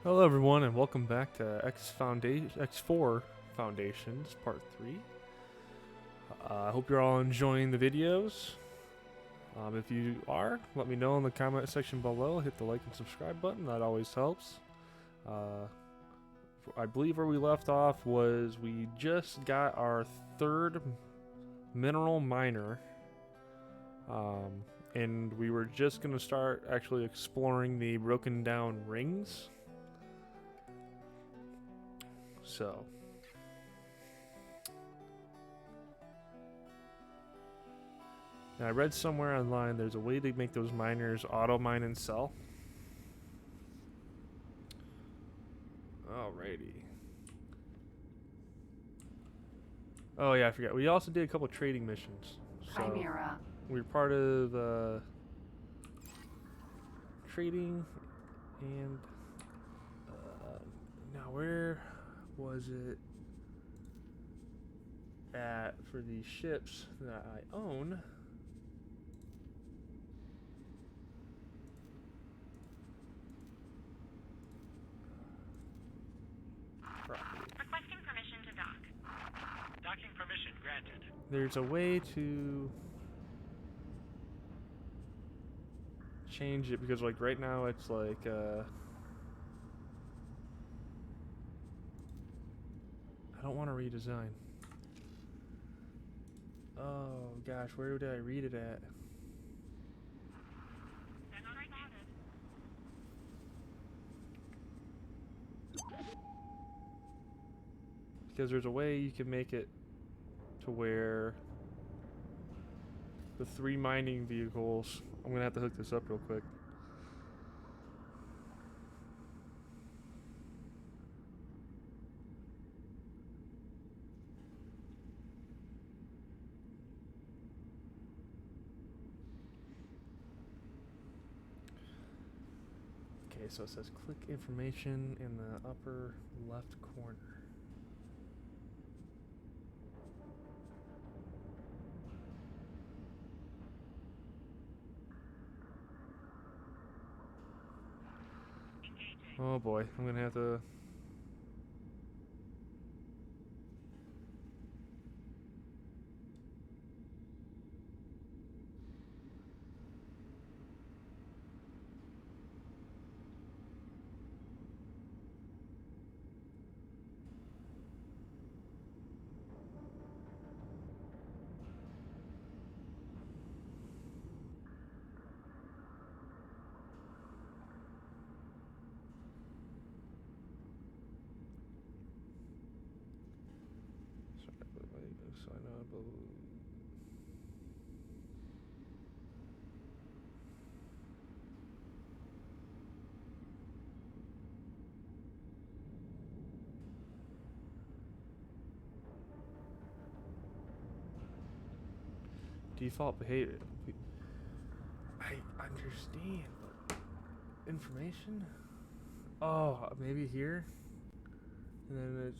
Hello, everyone, and welcome back to X4 Foundations Part 3. I hope you're all enjoying the videos. If you are, let me know in the comment section below. Hit the like and subscribe button, that always helps. I believe where we left off was we just got our third mineral miner. And we were just going to start actually exploring the broken down rings. So, now, I read somewhere online there's a way to make those miners auto mine and sell. Alrighty. Oh yeah, I forgot. We also did a couple trading missions. So Chimera. we were part of trading and now where was it at for these ships that I own? Requesting permission to dock. Docking permission granted. There's a way to change it because like right now it's like I don't want to redesign. Oh gosh, where did I read it at? Because there's a way you can make it to where the 3 mining vehicles. I'm gonna have to hook this up real quick. Okay, so it says click information in the upper left corner. Oh boy, I'm gonna have to. So I know about. Default behavior. I understand, but information? Oh, maybe here? And then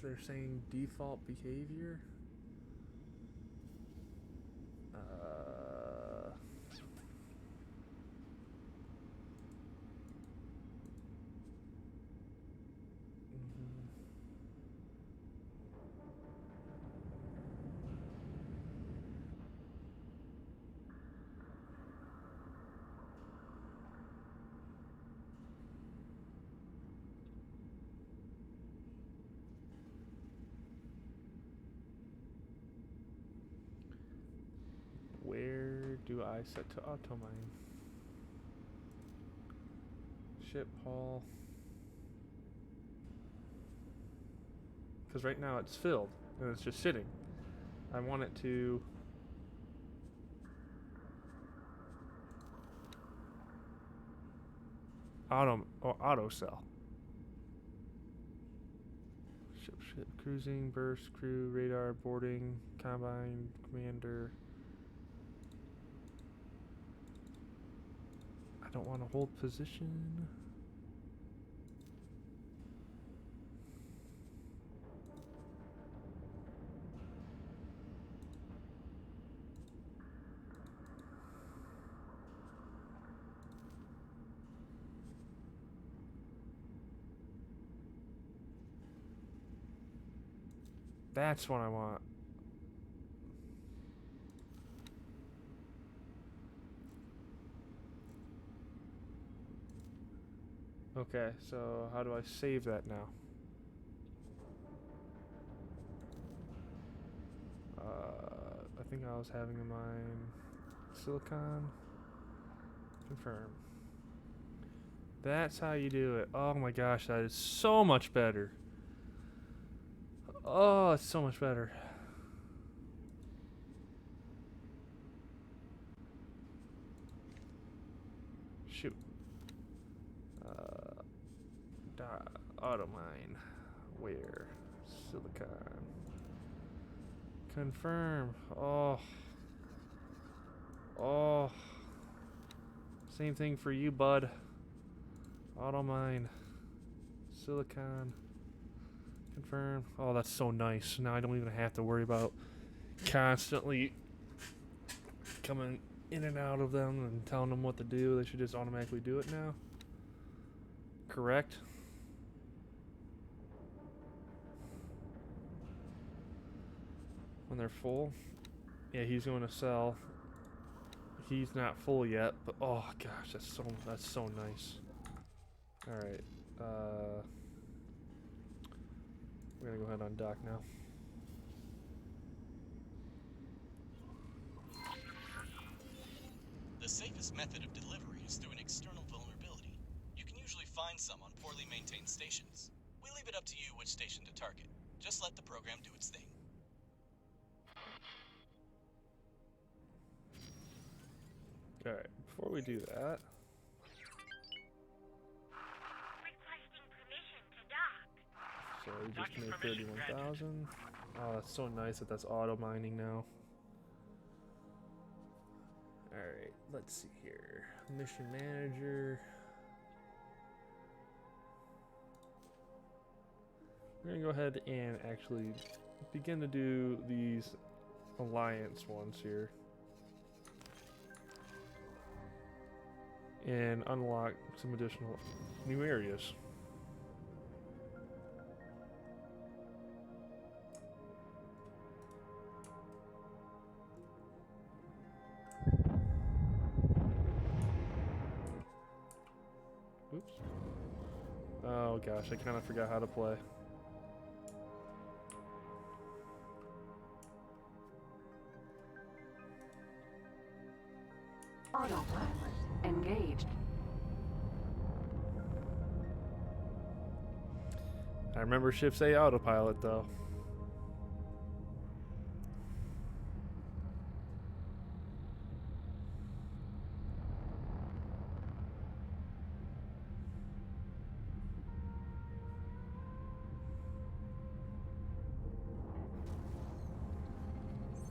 they're saying default behavior? Mhm. Where do I set to auto mine? Ship hall. Because right now it's filled and it's just sitting. I want it to. Auto sell. Ship cruising, burst, crew, radar, boarding, combine, commander. I don't want to hold position. That's what I want. Okay, so how do I save that now? I think I was having in mind silicon. Confirm. That's how you do it. Oh my gosh, that is so much better. Oh, it's so much better. Shoot. Auto mine. Where? Silicon. Confirm. Oh. Oh. Same thing for you, bud. Auto mine. Silicon. Confirm. Oh, that's so nice. Now I don't even have to worry about constantly coming in and out of them and telling them what to do. They should just automatically do it now. Correct? When they're full. Yeah, he's going to sell. He's not full yet, but oh gosh, that's so nice. All right, we're gonna go ahead on dock now. The safest method of delivery is through an external vulnerability. You can usually find some on poorly maintained stations. We leave it up to you which station to target. Just let the program do its thing. Alright, before we do that... Requesting permission to dock. So we just made 31,000. Oh, that's so nice that that's auto mining now. Alright, let's see here. Mission manager. We're gonna go ahead and actually begin to do these alliance ones here. And unlock some additional new areas. Oops. Oh gosh, I kind of forgot how to play. Autopilot engaged. I remember shift say autopilot though.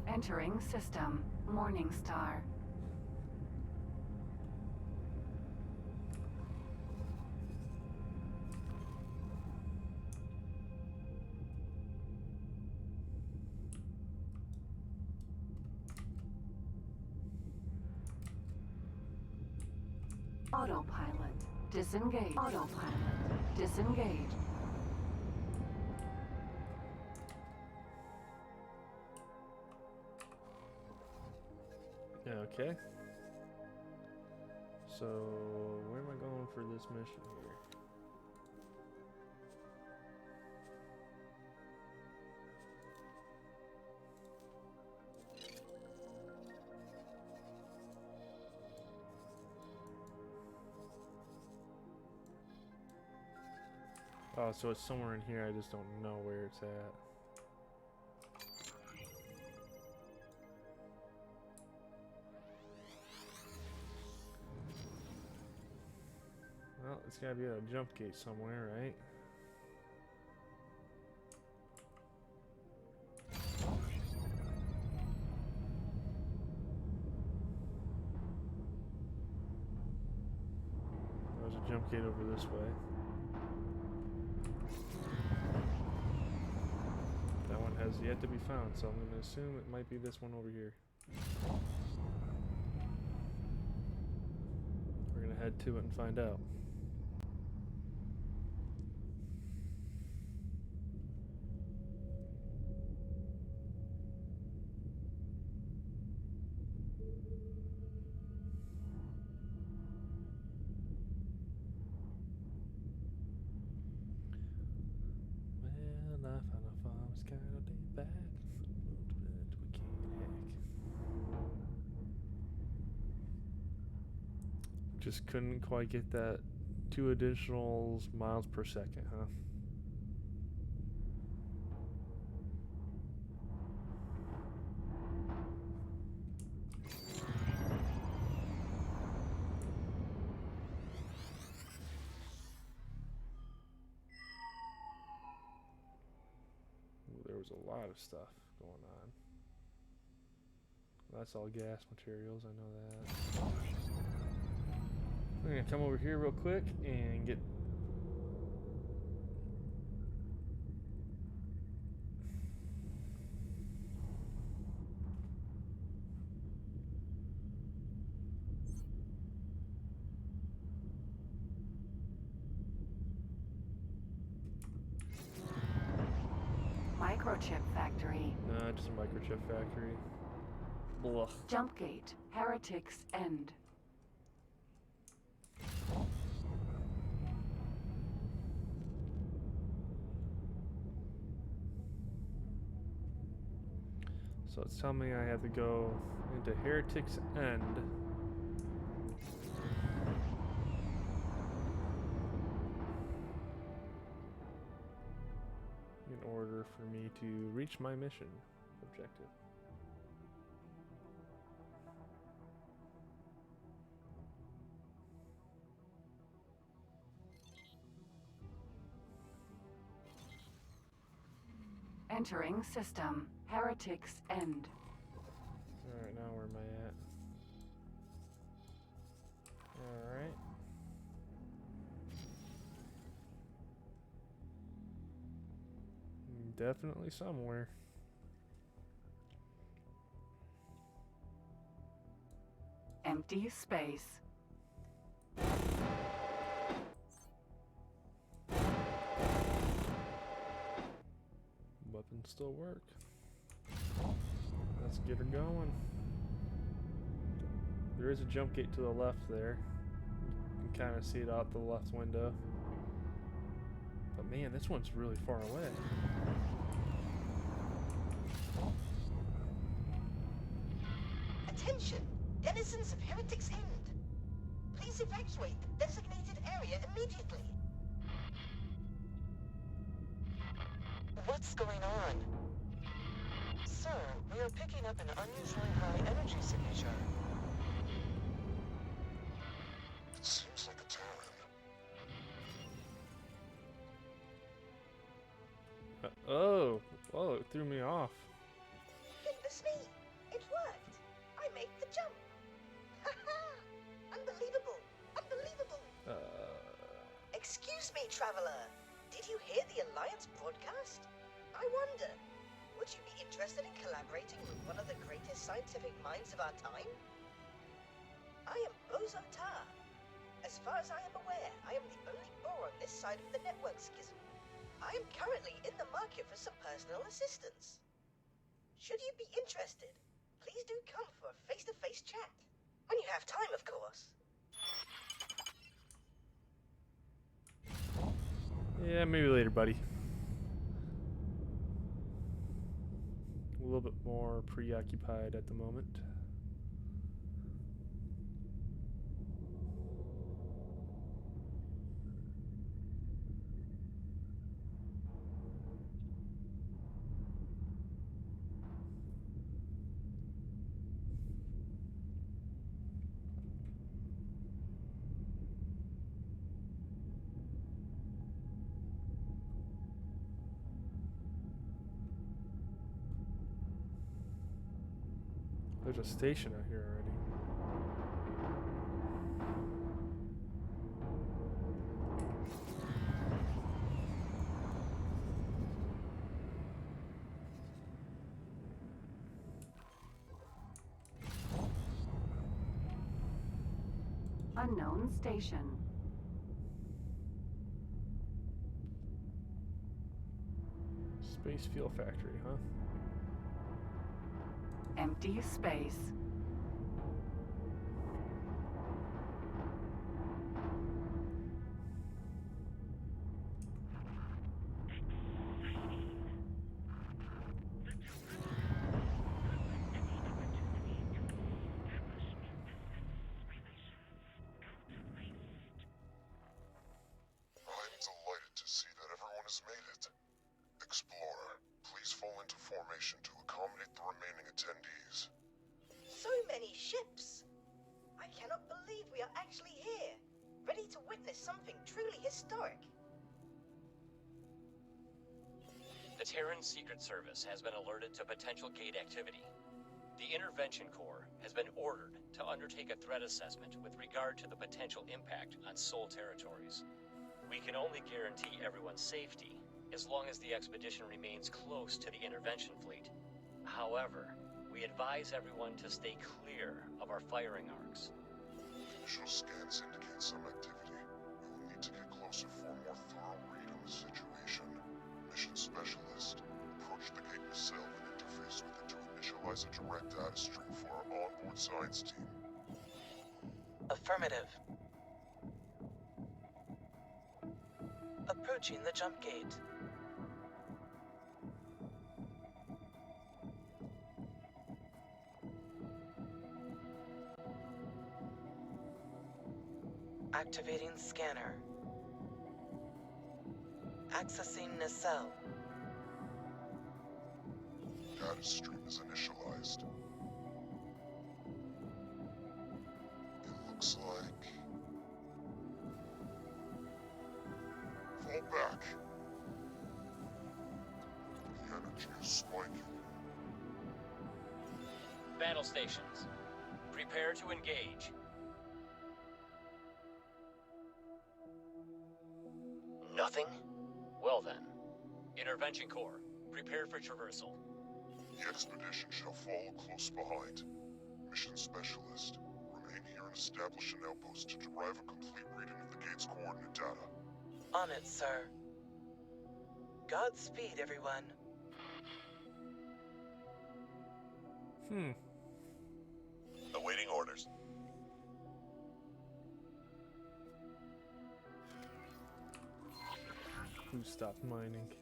Entering system. Morningstar. Autopilot. Disengage. Autopilot. Disengage. Okay. So, where am I going for this mission here? Oh, so it's somewhere in here, I just don't know where it's at. Well, it's gotta be at a jump gate somewhere, right? There's a jump gate over this way. That one has yet to be found, so I'm gonna assume it might be this one over here. We're gonna head to it and find out. Just couldn't quite get that 2 additional miles per second, huh? Ooh, there was a lot of stuff going on. That's all gas materials, I know that. I'm gonna come over here real quick and get Microchip factory. nah, just a microchip factory. Blah. Jump gate. Heretic's End. So it's telling me I have to go into Heretic's End. In order for me to reach my mission objective. Entering system. Heretic's End. Alright, now where am I at? Alright. Definitely somewhere. Empty space. Weapons still work. Let's get her going. There is a jump gate to the left there. You can kind of see it out the left window. But man, this one's really far away. Attention! Denizens of Heretic's End. Please evacuate the designated area immediately. What's going on? Sir, we are picking up an unusually high energy signature. It seems like a Terran. Oh, it threw me off. Goodness me! It worked! I made the jump! Haha! Unbelievable! Unbelievable! Excuse me, traveler. Did you hear the Alliance broadcast? I wonder, would you be interested in collaborating with one of the greatest scientific minds of our time? I am Bozo Tar. As far as I am aware, I am the only Boar on this side of the network schism. I am currently in the market for some personal assistance. Should you be interested, please do come for a face-to-face chat. When you have time, of course. Yeah, maybe later, buddy. A little bit more preoccupied at the moment. There's a station out here already. Unknown station. Space Fuel Factory, huh? Empty space. fall into formation to accommodate the remaining attendees. So many ships! I cannot believe we are actually here, ready to witness something truly historic. The Terran Secret Service has been alerted to potential gate activity. The Intervention Corps has been ordered to undertake a threat assessment with regard to the potential impact on Sol territories. We can only guarantee everyone's safety as long as the expedition remains close to the intervention fleet. However, we advise everyone to stay clear of our firing arcs. Initial scans indicate some activity. We will need to get closer for a more thorough read on the situation. Mission Specialist, approach the gate yourself and interface with it to initialize a direct data stream for our onboard science team. Affirmative. Approaching the jump gate. Activating scanner. Accessing nacelle. Data stream is initialized. It looks like... Fall back. The energy is spiking. Battle stations, prepare to engage. Nothing? Well then, Intervention Corps, prepare for traversal. The expedition shall follow close behind. Mission Specialist, remain here and establish an outpost to derive a complete reading of the gate's coordinate data. On it, sir. Godspeed, everyone. Awaiting orders. Who stopped mining?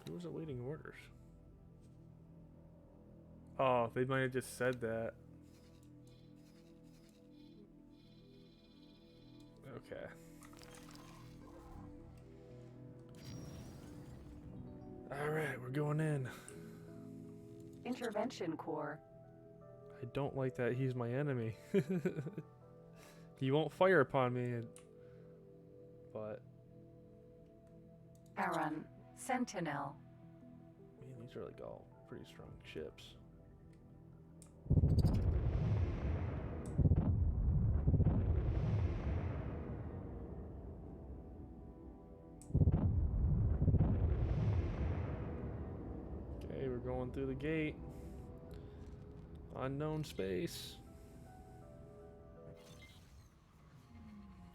Who was awaiting orders? Oh, they might have just said that. Okay. Alright, we're going in. Intervention Corps. I don't like that he's my enemy. He won't fire upon me, but... Aaron. Sentinel. Man, these are like all pretty strong ships. Okay, we're going through the gate. Unknown space.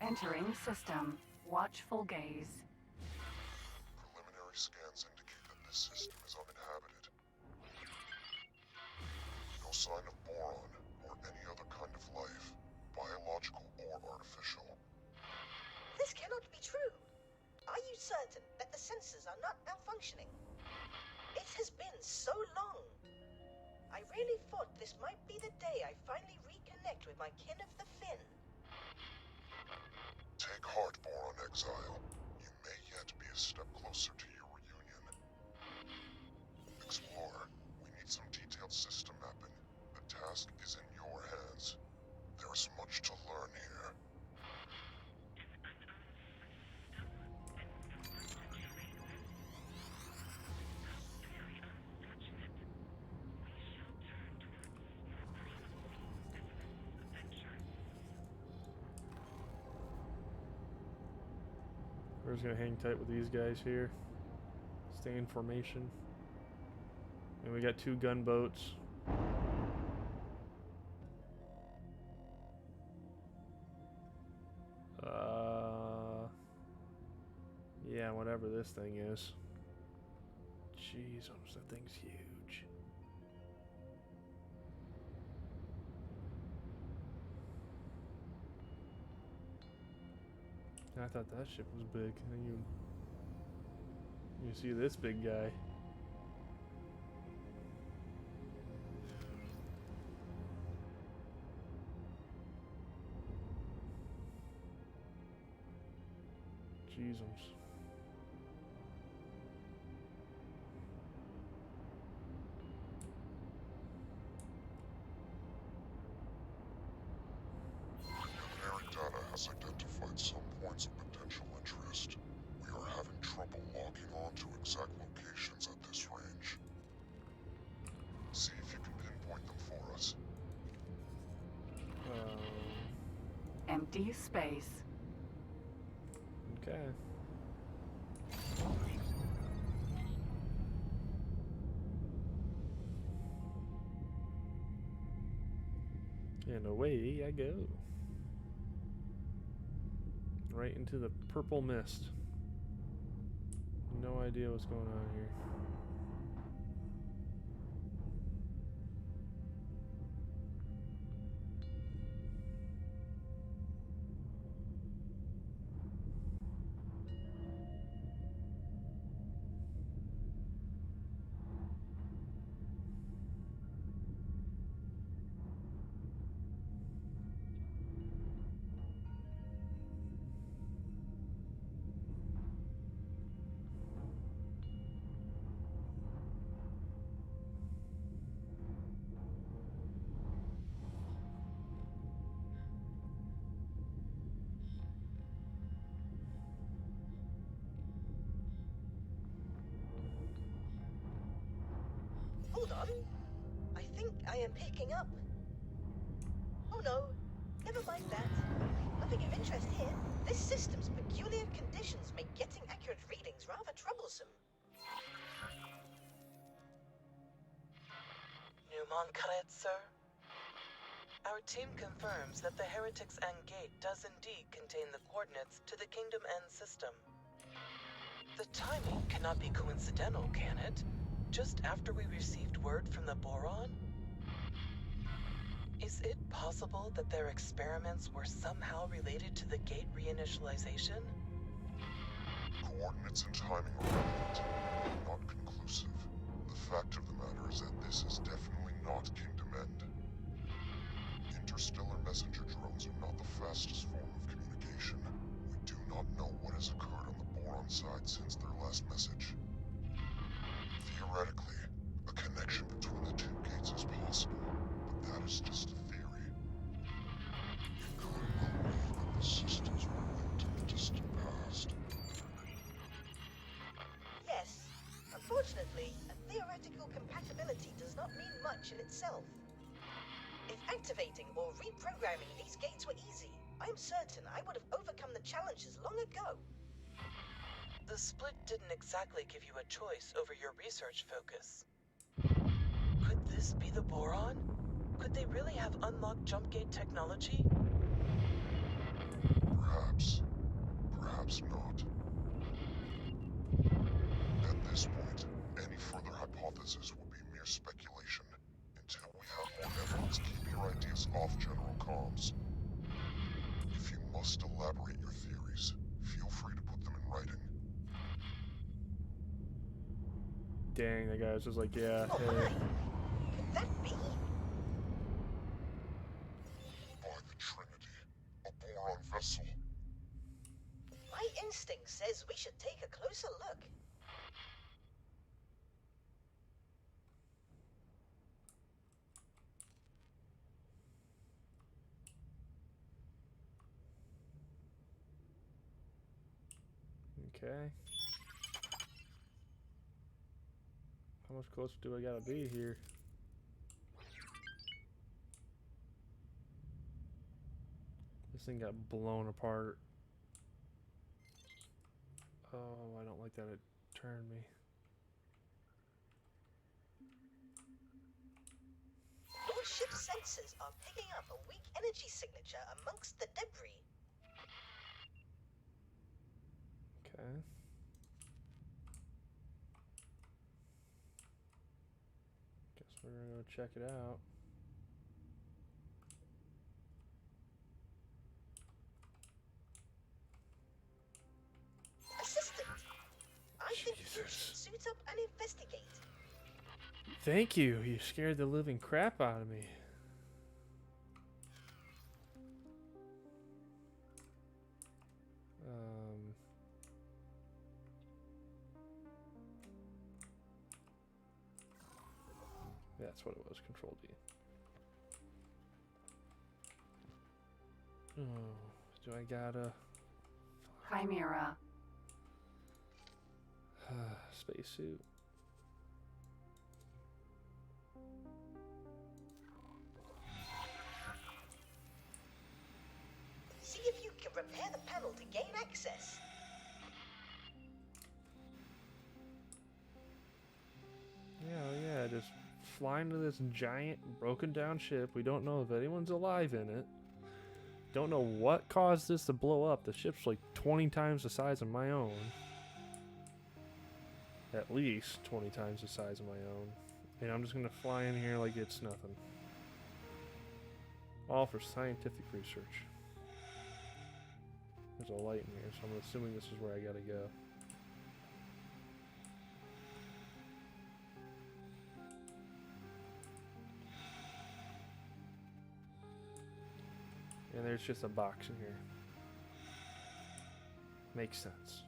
Entering system. Watchful gaze. Preliminary scans indicate that this system is uninhabited. No sign of boron or any other kind of life, biological or artificial. This cannot be true. Are you certain that the sensors are not malfunctioning? It has been so long. I really thought this might be the day I finally reconnect with my kin of the Finn. Take heart, Boron Exile. You may yet be a step closer to your reunion. Explorer, we need some detailed system mapping. The task is in your hands. There is much to learn here. We're just gonna hang tight with these guys here. Stay in formation. And we got 2 gunboats. whatever this thing is. Jeez, that thing's huge. I thought that ship was big. And you see this big guy. Jeezums. Generic data has identified some points of potential interest. We are having trouble locking on to exact locations at this range. See if you can pinpoint them for us. Empty space. Okay. And away I go. Right into the purple mist. No idea what's going on here. Hold on. I think I am picking up. Oh no, never mind that. Nothing of interest here. This system's peculiar conditions make getting accurate readings rather troublesome. Newmont Kret, sir? Our team confirms that the Heretic's End Gate does indeed contain the coordinates to the Kingdom End system. The timing cannot be coincidental, can it? Just after we received word from the Boron? Is it possible that their experiments were somehow related to the gate reinitialization? Coordinates and timing are relevant, but not conclusive. The fact of the matter is that this is definitely not Kingdom End. Interstellar messenger drones are not the fastest form of communication. We do not know what has occurred on the Boron side since their last message. Theoretically, a connection between the two gates is possible, but that is just a theory. It could well be that the systems were linked in the distant past. Yes, unfortunately, a theoretical compatibility does not mean much in itself. If activating or reprogramming these gates were easy, I'm certain I would have overcome the challenges long ago. The split didn't exactly give you a choice over your research focus. Could this be the Boron? Could they really have unlocked jump gate technology? Perhaps. Perhaps not. At this point, any further hypothesis would be mere speculation until we have more evidence. Keep your ideas off general comms. If you must elaborate your theories, feel free to put them in writing. Dang, that guy was just like, yeah, Oh hey. my! Could that be? By the Trinity, a Boron vessel. My instinct says we should take a closer look. Okay. How much closer do I gotta be here? This thing got blown apart. Oh, I don't like that it turned me. Your ship's sensors are picking up a weak energy signature amongst the debris. Okay. We're gonna go check it out. Assistant, I think you should Jesus. suit up and investigate. Thank you. You scared the living crap out of me. That's what it was. Control D. Oh, do I gotta Chimera. spacesuit? See if you can repair the panel to gain access. Yeah, just fly into this giant broken down ship. We don't know if anyone's alive in it. Don't know what caused this to blow up. The ship's like 20 times the size of my own. At least 20 times the size of my own. And I'm just gonna fly in here like it's nothing. All for scientific research. There's a light in here, so I'm assuming this is where I gotta go. And there's just a box in here. Makes sense.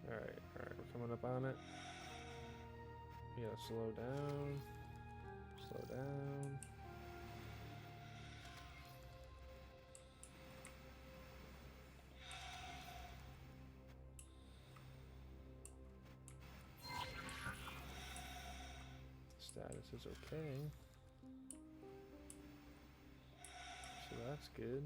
Alright, we're coming up on it. We gotta slow down. Slow down. Status is okay. So that's good.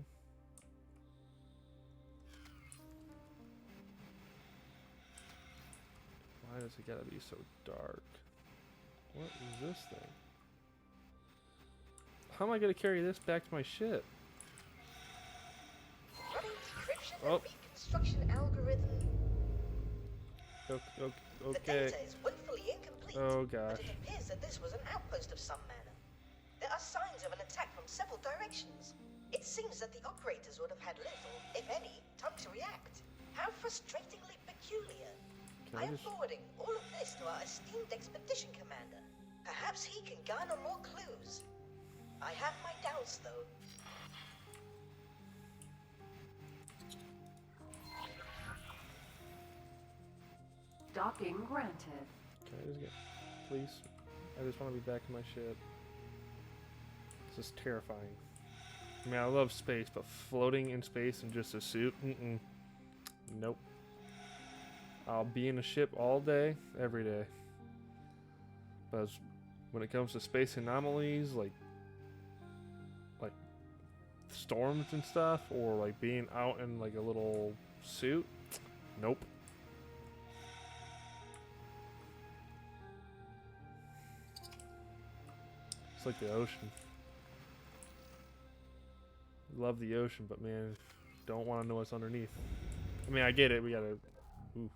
Why does it gotta be so dark? What is this thing? How am I gonna carry this back to my ship? Running decryption Oh. and reconstruction algorithm. Okay. The data is woefully incomplete. Oh But gosh. it appears that this was an outpost of some manner. There are signs of an attack from several directions. It seems that the operators would have had little, if any, time to react. How frustratingly peculiar. Can I I am just... forwarding all of this to our esteemed expedition commander. Perhaps he can garner more clues. I have my doubts, though. Docking granted. Can I just get... Please? I just want to be back in my ship. This is terrifying. I mean, I love space, but floating in space in just a suit? Mm-mm. Nope. I'll be in a ship all day, every day. But when it comes to space anomalies, like storms and stuff, or like being out in like a little suit, nope. It's like the ocean. Love the ocean, but man, don't want to know what's underneath. I mean, I get it. We gotta. Ooh.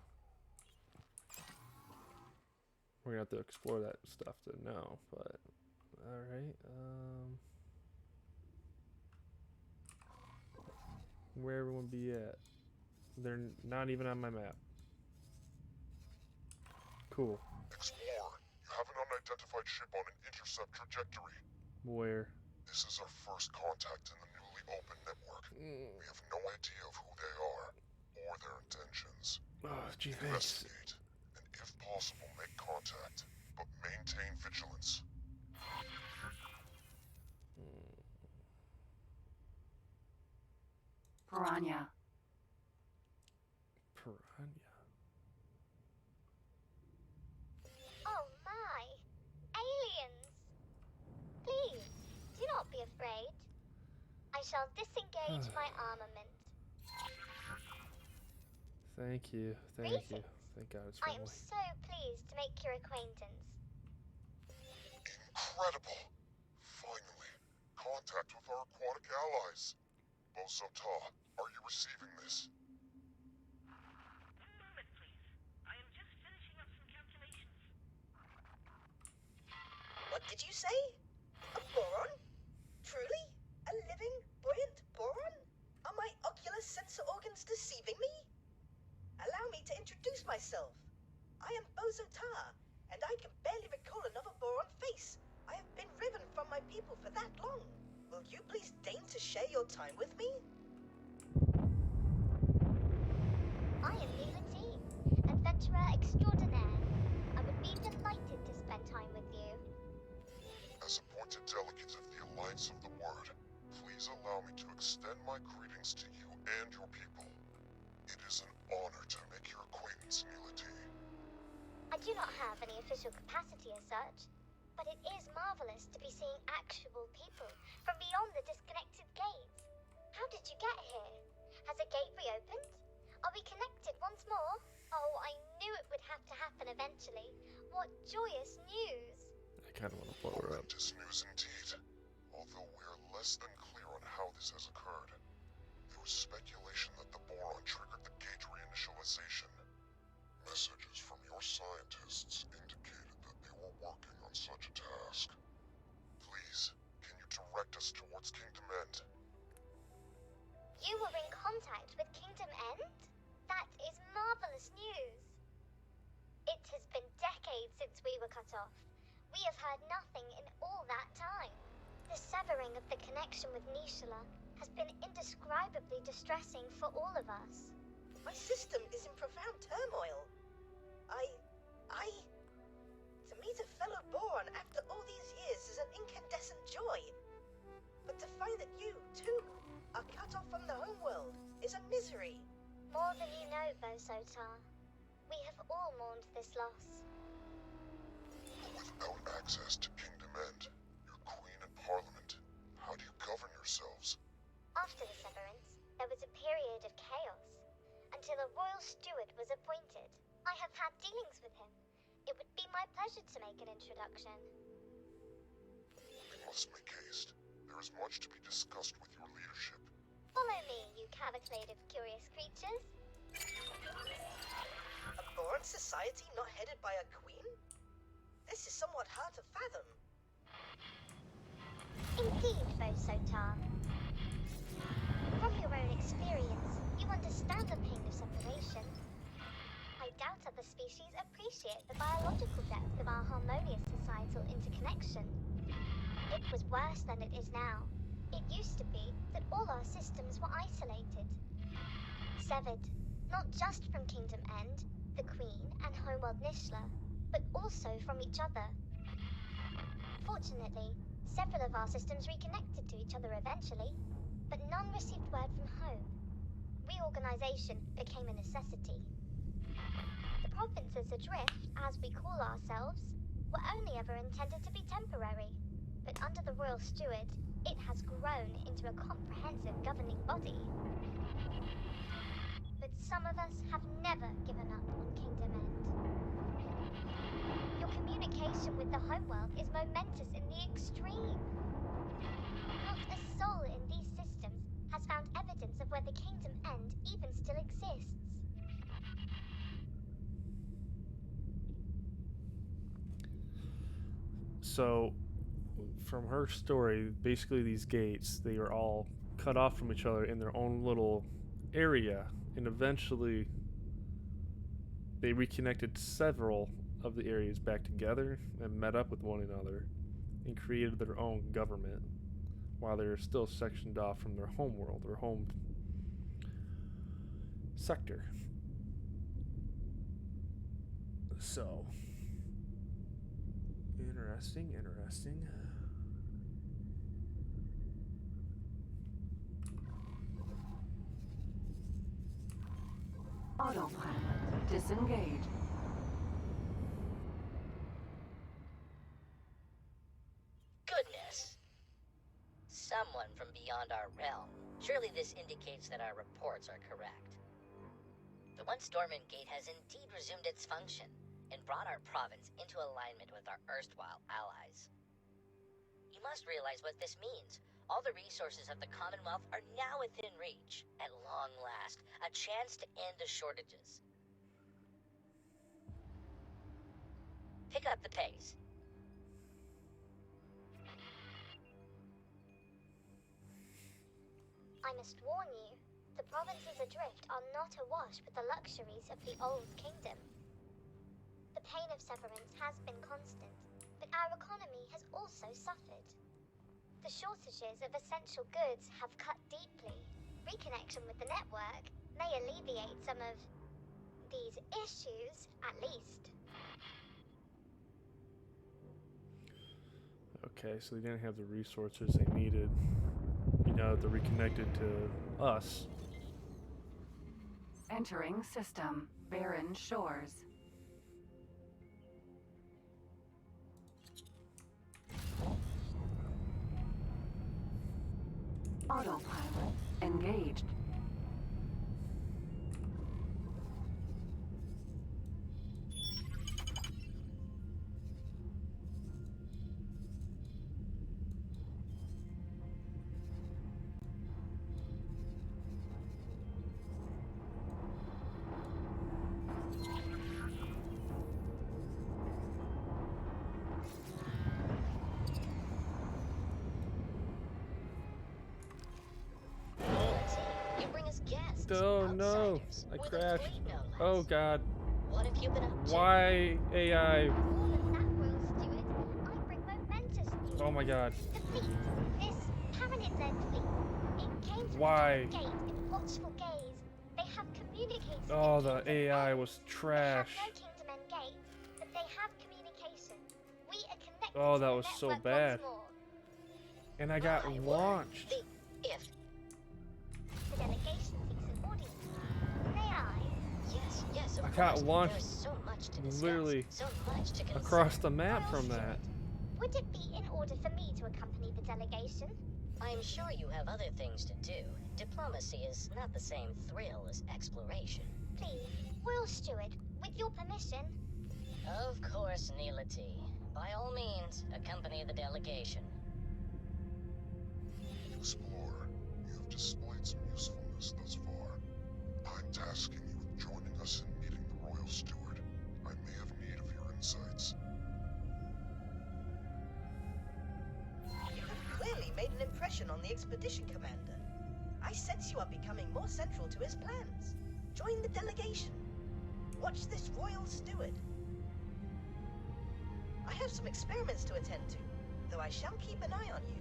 We're gonna have to explore that stuff to know, but all right. Where everyone be at? They're not even on my map. Cool. Explorer, you have an unidentified ship on an intercept trajectory. Where? This is our first contact in the newly opened network. We have no idea of who they are, or their intentions. Oh, gee, thanks. Investigate, and if possible, make contact, but maintain vigilance. Piranha. Piranha. Oh my! Aliens! Please, do not be afraid. I shall disengage my armament. Thank you. Thank you. Greetings. Thank God it's I am friendly. so pleased to make your acquaintance. Incredible! Finally, contact with our aquatic allies. Bosota, are you receiving this? One moment, please. I am just finishing up some calculations. did you say? A boron? Truly? A living, buoyant boron? Are my ocular sensor organs deceiving me? Allow me to introduce myself. I am Bozo Tar, and I can barely recall another boron face. I have been riven from my people for that long. Will you please deign to share your time with me? I am Leela T, adventurer extraordinaire. I would be delighted to spend time with you. As appointed delegate of the Alliance of the Word, please allow me to extend my greetings to you and your people. It is an honor to make your acquaintance, Leela T. I do not have any official capacity as such, but it is marvelous to be seeing actual people from beyond the disconnected gates. How did you get here? Has a gate reopened? Are we connected once more? Oh, I knew it would have to happen eventually. What joyous news! I kind of want to blow her up. Momentous news indeed, although we are less than clear on how this has occurred. There was speculation that the boron triggered the gate reinitialization. Messages from your scientists indicated that they were working on such a task. Please, can you direct us towards Kingdom End? You were in contact with Kingdom End? That is marvelous news. It has been decades since we were cut off. We have heard nothing in all that time. The severing of the connection with Nishala has been indescribably distressing for all of us. My system is in profound turmoil. To meet a fellow boron after all these years is an incandescent joy. But to find that you, too, are cut off from the homeworld is a misery. More than you know, Bozo Tar. We have all mourned this loss. Without access to Kingdom End, your Queen and Parliament, how do you govern yourselves? After the severance, there was a period of chaos, until a royal steward was appointed. I have had dealings with him. It would be my pleasure to make an introduction. We must make haste. There is much to be discussed with your leadership. Follow me, you cavalcade of curious creatures. A boron society not headed by a queen? This is somewhat hard to fathom. Indeed, Bozo Tar. From your own experience, you understand the pain of separation. I doubt other species appreciate the biological depth of our harmonious societal interconnection. It was worse than it is now. It used to be that all our systems were isolated. Severed, not just from Kingdom End, the Queen, and Homeworld Nishala, but also from each other. Fortunately, several of our systems reconnected to each other eventually, but none received word from home. Reorganization became a necessity. The provinces adrift, as we call ourselves, were only ever intended to be temporary, but under the Royal Steward, it has grown into a comprehensive governing body. But some of us have never given up on Kingdom End. Your communication with the homeworld is momentous in the extreme. Not a soul in these systems has found evidence of where the Kingdom End even still exists. So, from her story, basically these gates, they are all cut off from each other in their own little area, and eventually they reconnected several of the areas back together and met up with one another and created their own government while they're still sectioned off from their home world, their home sector. So, interesting. Autopilot disengaged. Goodness! Someone from beyond our realm. Surely this indicates that our reports are correct. The once dormant gate has indeed resumed its function and brought our province into alignment with our erstwhile allies. You must realize what this means. All the resources of the Commonwealth are now within reach. At long last, a chance to end the shortages. Pick up the pace. I must warn you, the provinces adrift are not awash with the luxuries of the old kingdom. The pain of severance has been constant, but our economy has also suffered. The shortages of essential goods have cut deeply. Reconnection with the network may alleviate some of these issues, at least. Okay, so they didn't have the resources they needed. You know, they're reconnected to us. Entering system. Barren Shores. Autopilot engaged. You bring us guests. Oh no, outsiders, I with a crashed. fleet, no less. Oh god, What have you been up to? why AI? More than that, Royal Steward, I bring momentous news. Oh my god, The fleet, this Paranid-led fleet, it came to Why? the gate in watchful gaze. They have communicated. oh with the Kingdom AI N. was They trash. have no Kingdom N gate, but they have communication. We are connected Oh, to that the was so network bad. once more. And I got My word. launched. If. The delegation seeks an audience. May I? Yes, of I got course. launched There's so much to discuss. literally So much to consider. across the map Royal from Steward, that. Would it be in order for me to accompany the delegation? I'm sure you have other things to do. Diplomacy is not the same thrill as exploration. Please, Royal Steward, with your permission. Of course, Neelity. By all means, accompany the delegation. Explorer, you have displayed some usefulness thus far. I'm tasking you with joining us in meeting the Royal Steward. I may have need of your insights. You have clearly made an impression on the expedition commander. I sense you are becoming more central to his plans. Join the delegation. Watch this Royal Steward. I have some experiments to attend to, though I shall keep an eye on you.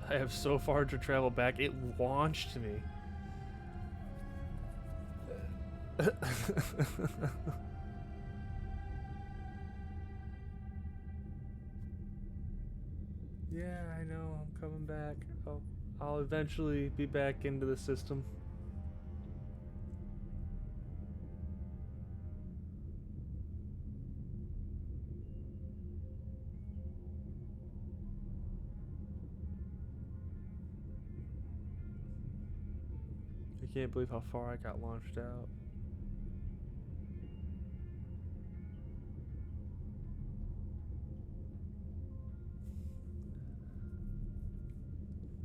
I have so far to travel back. It launched me. Yeah, I know. I'm coming back. I'll eventually be back into the system. I can't believe how far I got launched out.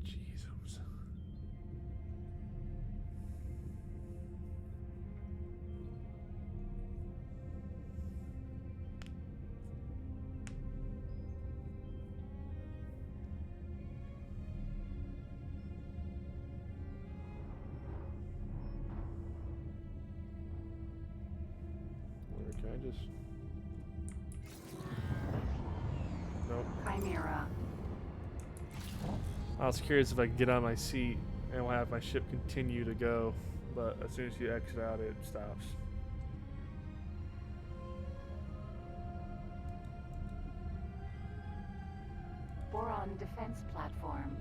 Jesus. Or can I just... Nope. Chimera. I was curious if I could get on my seat and we'll have my ship continue to go, but as soon as you exit out, it stops. Boron defense platform.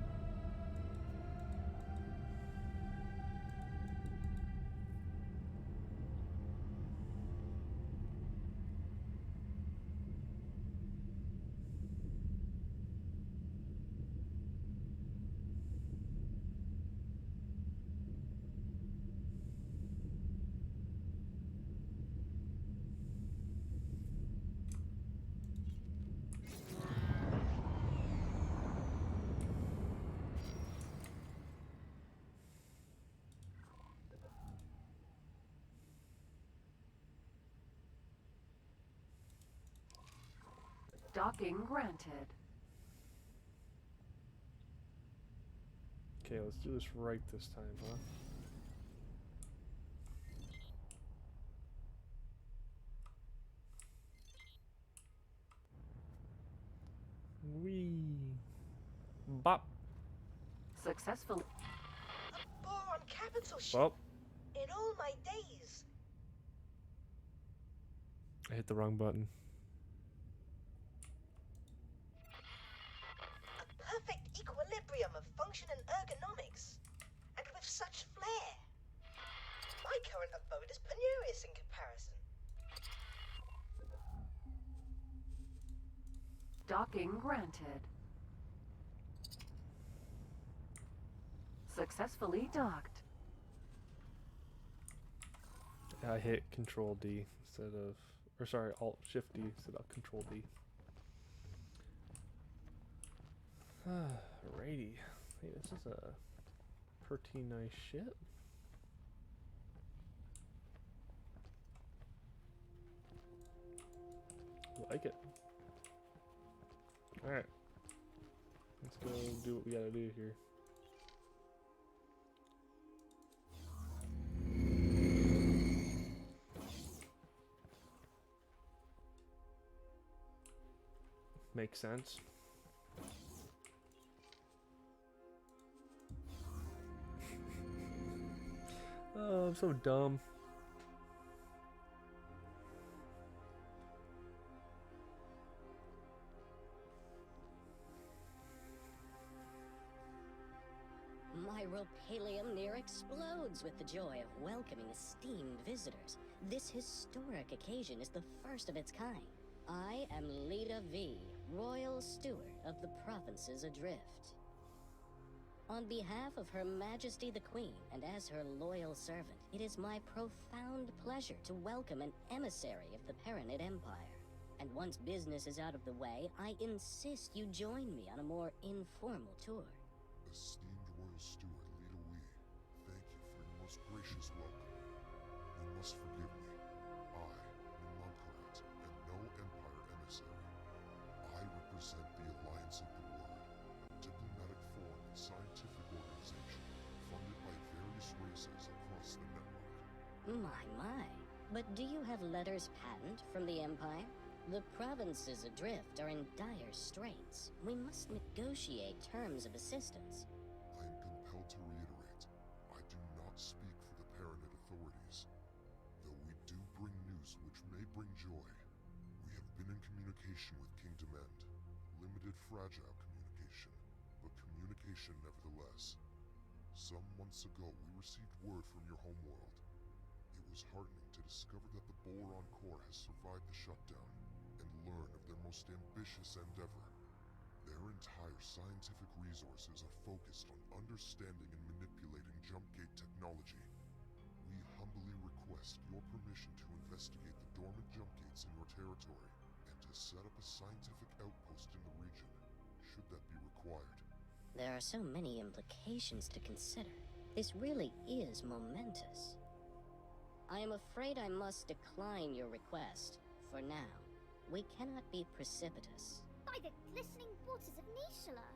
Docking granted. Okay, let's do this right this time, huh? Wee. Bop. Successful. A boron capital ship. Well, In all my days. I hit the wrong button. A perfect equilibrium of function and ergonomics. And with such flair. My current abode is penurious in comparison. Docking granted. Successfully docked. I hit Control D instead of, or sorry, Alt Shift D instead of Control D. Alrighty. Hey, this is a pretty nice ship. I like it. Alright. Let's go do what we gotta do here. Makes sense. Oh, I'm so dumb. My ropalium near explodes with the joy of welcoming esteemed visitors. This historic occasion is the first of its kind. I am Leda V, Royal Steward of the Provinces Adrift. On behalf of Her Majesty the Queen, and as her loyal servant, it is my profound pleasure to welcome an emissary of the Paranid Empire. And once business is out of the way, I insist you join me on a more informal tour. Esteemed Royal Steward Leda Wee, thank you for your most gracious welcome. You must forgive me. I, Nimankarat, am no Empire emissary. I represent the Alliance of the Word, a diplomatic foreign and scientific organization funded by various races across the network. My. But do you have letters patent from the Empire? The provinces adrift are in dire straits. We must negotiate terms of assistance. I am compelled to reiterate, I do not speak for the Paranid authorities. Though we do bring news which may bring joy. We have been in communication with Kingdom End. Limited fragile communication, but communication nevertheless. Some months ago we received word from your homeworld. It was heartening to discover that the Boron Core has survived the shutdown, and learn of their most ambitious endeavor. Their entire scientific resources are focused on understanding and manipulating jump gate technology. We humbly request your permission to investigate the dormant jump gates in your territory, and to set up a scientific outpost in the region, should that be required. There are so many implications to consider. This really is momentous. I am afraid I must decline your request, for now. We cannot be precipitous. By the glistening waters of Nishala.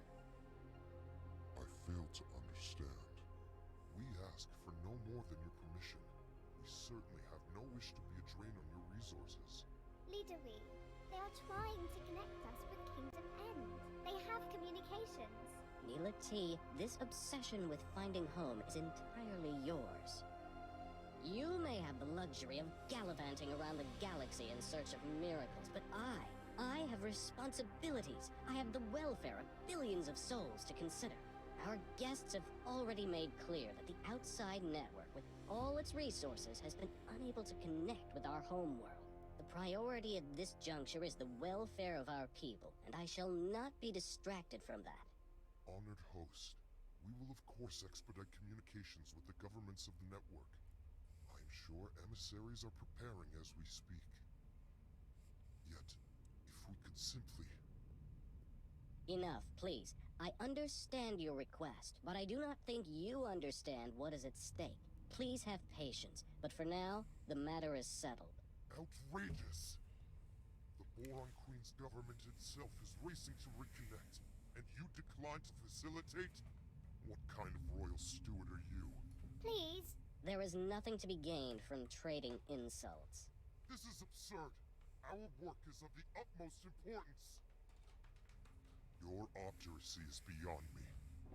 I fail to understand. We ask for no more than your permission. We certainly have no wish to be a drain on your resources. Leda Wee, they are trying to connect us with Kingdom End. They have communications. Neela T, this obsession with finding home is entirely yours. You may have the luxury of gallivanting around the galaxy in search of miracles, but I have responsibilities. I have the welfare of billions of souls to consider. Our guests have already made clear that the outside network, with all its resources, has been unable to connect with our homeworld. The priority at this juncture is the welfare of our people, and I shall not be distracted from that. Honored host, we will of course expedite communications with the governments of the network. I am sure emissaries are preparing as we speak. Yet, if we could simply... Enough, please. I understand your request, but I do not think you understand what is at stake. Please have patience, but for now, the matter is settled. Outrageous! The Boron Queen's government itself is racing to reconnect, and you decline to facilitate? What kind of royal steward are you? Please. There is nothing to be gained from trading insults. This is absurd. Our work is of the utmost importance. Your obduracy is beyond me.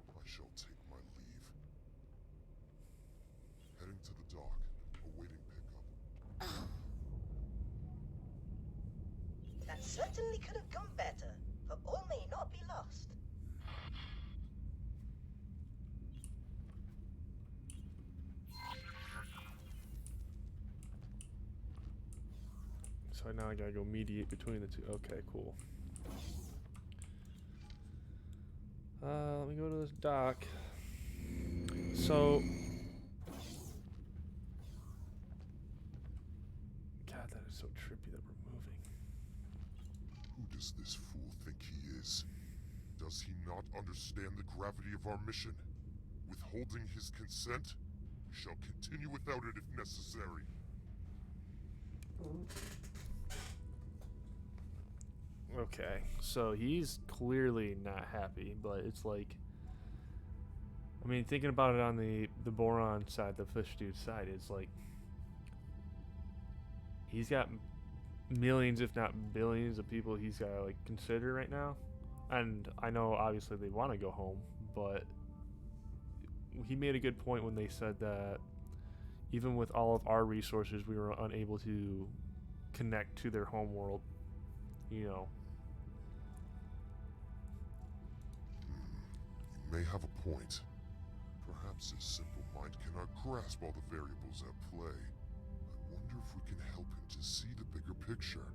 I shall take my leave. Heading to the dock, awaiting pickup. That certainly could have gone better, but all may not be lost. So now I gotta go mediate between the two. Okay, cool. Let me go to this dock. So, God, that is so trippy that we're moving. Who does this fool think he is? Does he not understand the gravity of our mission? Withholding his consent? We shall continue without it if necessary. Okay, so he's clearly not happy, but it's like, I mean, thinking about it on the Boron side, the fish dude side, it's like, he's got millions, if not billions, of people he's got to like consider right now. And I know obviously they want to go home, but he made a good point when they said that even with all of our resources, we were unable to connect to their home world, you know. You may have a point. Perhaps his simple mind cannot grasp all the variables at play. I wonder if we can help him to see the bigger picture.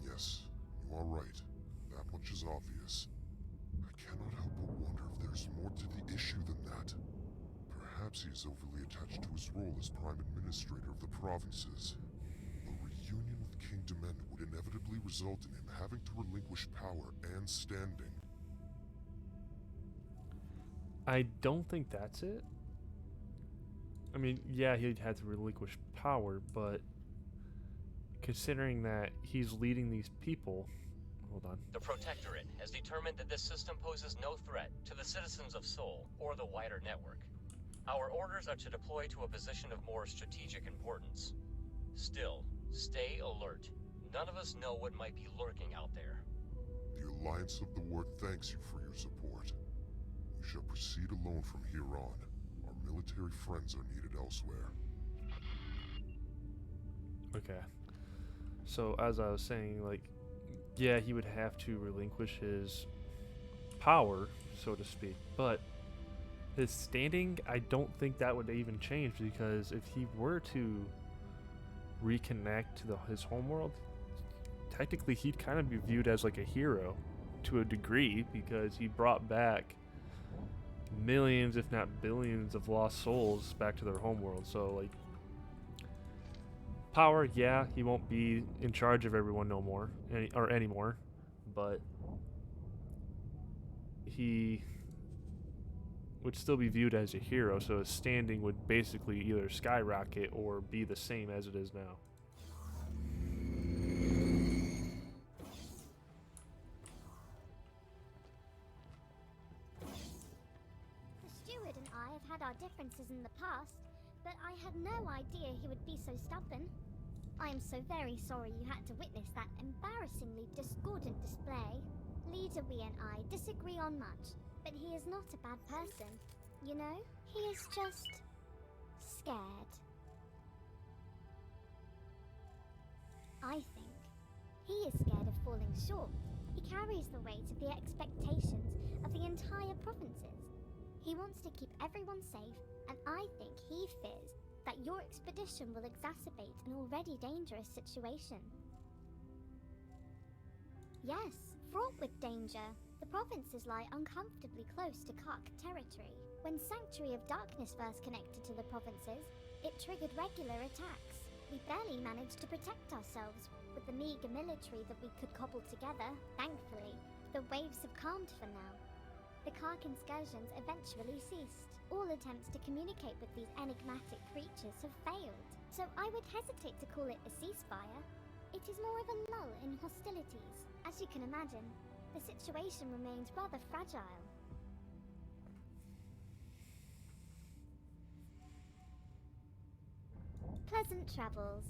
Yes, you are right. That much is obvious. I cannot help but wonder if there's more to the issue than that. Perhaps he is overly attached to his role as Prime Administrator of the provinces. A reunion with King Demend would inevitably result in him having to relinquish power and standing. I don't think that's it. I mean, yeah, he'd had to relinquish power, but considering that he's leading these people... Hold on. The Protectorate has determined that this system poses no threat to the citizens of Sol or the wider network. Our orders are to deploy to a position of more strategic importance. Still, stay alert. None of us know what might be lurking out there. The Alliance of the Ward thanks you for your support. You shall proceed alone from here on. Our military friends are needed elsewhere. Okay. So, as I was saying, like, yeah, he would have to relinquish his power, so to speak, but his standing, I don't think that would even change, because if he were to reconnect to his homeworld, technically he'd kind of be viewed as like a hero to a degree, because he brought back millions, if not billions, of lost souls back to their homeworld. So, like, power, yeah, he won't be in charge of everyone no more, anymore, but he would still be viewed as a hero, so his standing would basically either skyrocket or be the same as it is now. The steward and I have had our differences in the past, but I had no idea he would be so stubborn. I am so very sorry you had to witness that embarrassingly discordant display. Leader Wee and I disagree on much, but he is not a bad person. You know, he is just scared. I think he is scared of falling short. He carries the weight of the expectations of the entire provinces. He wants to keep everyone safe, and I think he fears that your expedition will exacerbate an already dangerous situation. Yes, fraught with danger. The provinces lie uncomfortably close to Kark territory. When Sanctuary of Darkness first connected to the provinces, it triggered regular attacks. We barely managed to protect ourselves with the meager military that we could cobble together. Thankfully, the waves have calmed for now. The Kark incursions eventually ceased. All attempts to communicate with these enigmatic creatures have failed, so I would hesitate to call it a ceasefire. It is more of a lull in hostilities. As you can imagine, The situation remained rather fragile. Pleasant travels.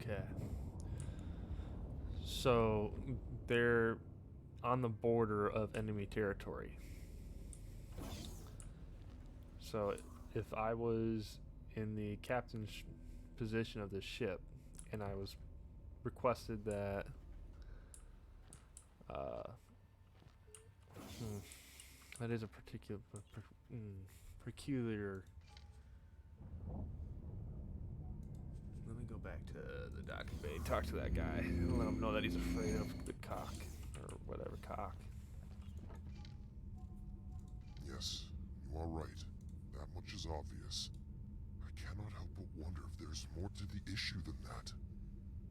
Okay. So they're on the border of enemy territory. So if I was in the captain's position of this ship and I was requested that that is a peculiar. Let me go back to the dock bay, talk to that guy, and let him know that he's afraid of the cock, or whatever cock. Yes, you are right. That much is obvious. I cannot help but wonder if there's more to the issue than that.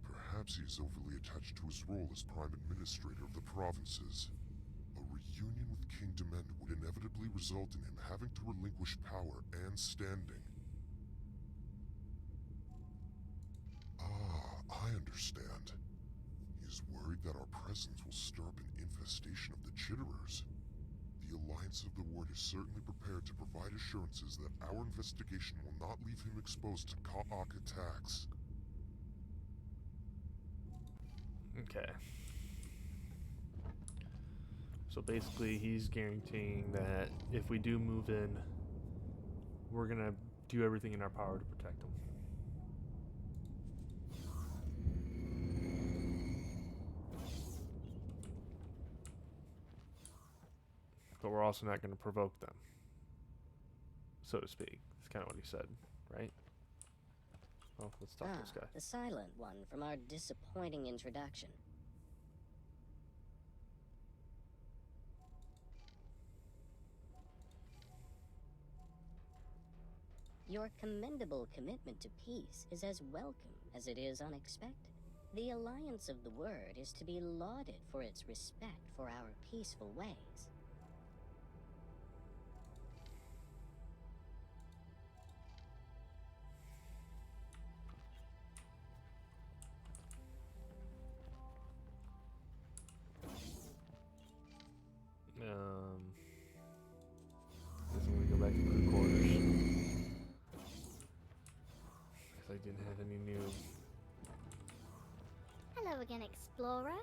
Perhaps he is overly attached to his role as Prime Administrator of the provinces. A reunion with King Demend would inevitably result in him having to relinquish power and standing. I understand. He is worried that our presence will stir up an infestation of the Chitterers. The Alliance of the Word is certainly prepared to provide assurances that our investigation will not leave him exposed to Ka'ak attacks. Okay. So basically he's guaranteeing that if we do move in, we're gonna do everything in our power to protect him. But we're also not going to provoke them, so to speak. That's kind of what he said, right? Oh, let's talk to this guy. The silent one from our disappointing introduction. Your commendable commitment to peace is as welcome as it is unexpected. The Alliance of the Word is to be lauded for its respect for our peaceful ways. Guess I'm gonna go back to crew quarters. Because I didn't have any new. Hello again, Explorer.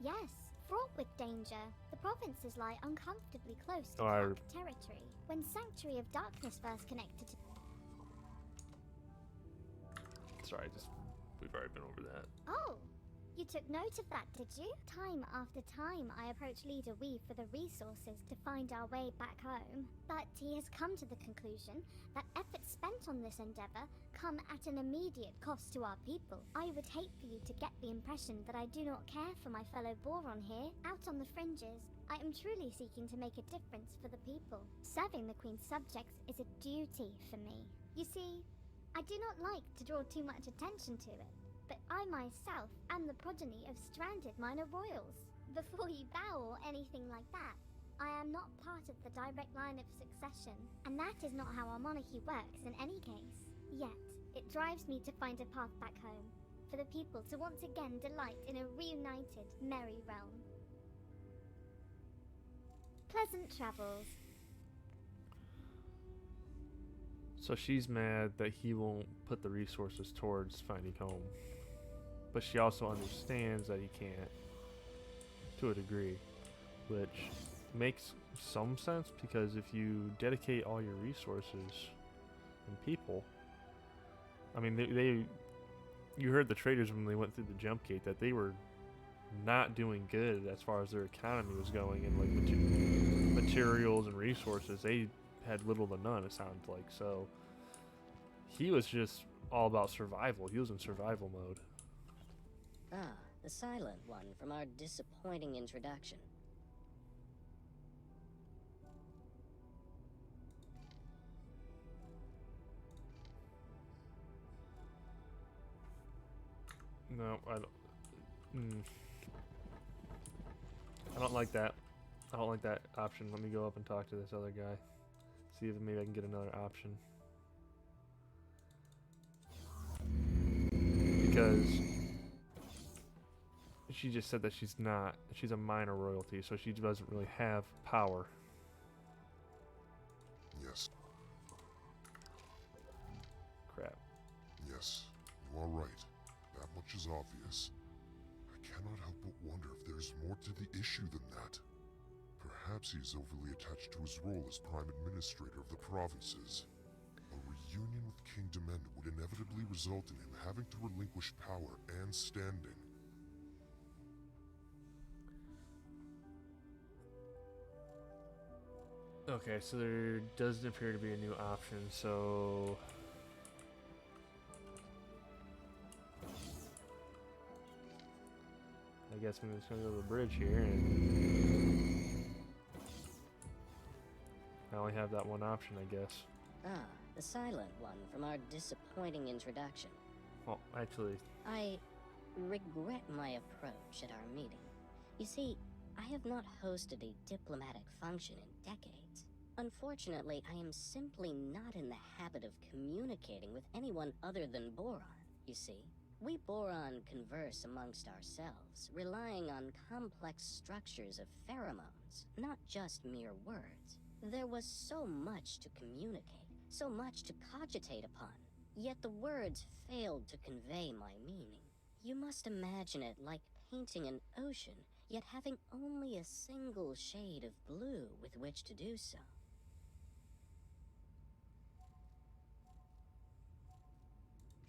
Yes, fraught with danger. The provinces lie uncomfortably close to Ka'ak territory. When Sanctuary of Darkness first connected to... Sorry, we've already been over that. Oh! You took note of that, did you? Time after time, I approach Leader Weave for the resources to find our way back home. But he has come to the conclusion that efforts spent on this endeavor come at an immediate cost to our people. I would hate for you to get the impression that I do not care for my fellow Boron here. Out on the fringes, I am truly seeking to make a difference for the people. Serving the Queen's subjects is a duty for me. You see, I do not like to draw too much attention to it. But I myself am the progeny of stranded minor royals. Before you bow or anything like that, I am not part of the direct line of succession, and that is not how our monarchy works in any case. Yet, it drives me to find a path back home, for the people to once again delight in a reunited, merry realm. Pleasant travels. So she's mad that he won't put the resources towards finding home. But she also understands that he can't, to a degree, which makes some sense, because if you dedicate all your resources and people, I mean, you heard the traders when they went through the jump gate that they were not doing good as far as their economy was going, and like materials and resources, they had little to none, it sounded like. So he was just all about survival. He was in survival mode. The silent one from our disappointing introduction. No, I don't like that. I don't like that option. Let me go up and talk to this other guy. See if maybe I can get another option. Because she just said that she's not. She's a minor royalty, so she doesn't really have power. Yes, Crap. yes, you are right. That much is obvious. I cannot help but wonder if there's more to the issue than that. Perhaps he is overly attached to his role as Prime Administrator of the provinces. A reunion with King Demend would inevitably result in him having to relinquish power and standing. Okay, so there doesn't appear to be a new option, so... I guess I'm just gonna go to the bridge here, and... I only have that one option, I guess. Ah, the silent one from our disappointing introduction. Well, actually... I regret my approach at our meeting. You see, I have not hosted a diplomatic function in decades. Unfortunately, I am simply not in the habit of communicating with anyone other than Boron, you see. We Boron converse amongst ourselves, relying on complex structures of pheromones, not just mere words. There was so much to communicate, so much to cogitate upon, yet the words failed to convey my meaning. You must imagine it like painting an ocean, yet having only a single shade of blue with which to do so.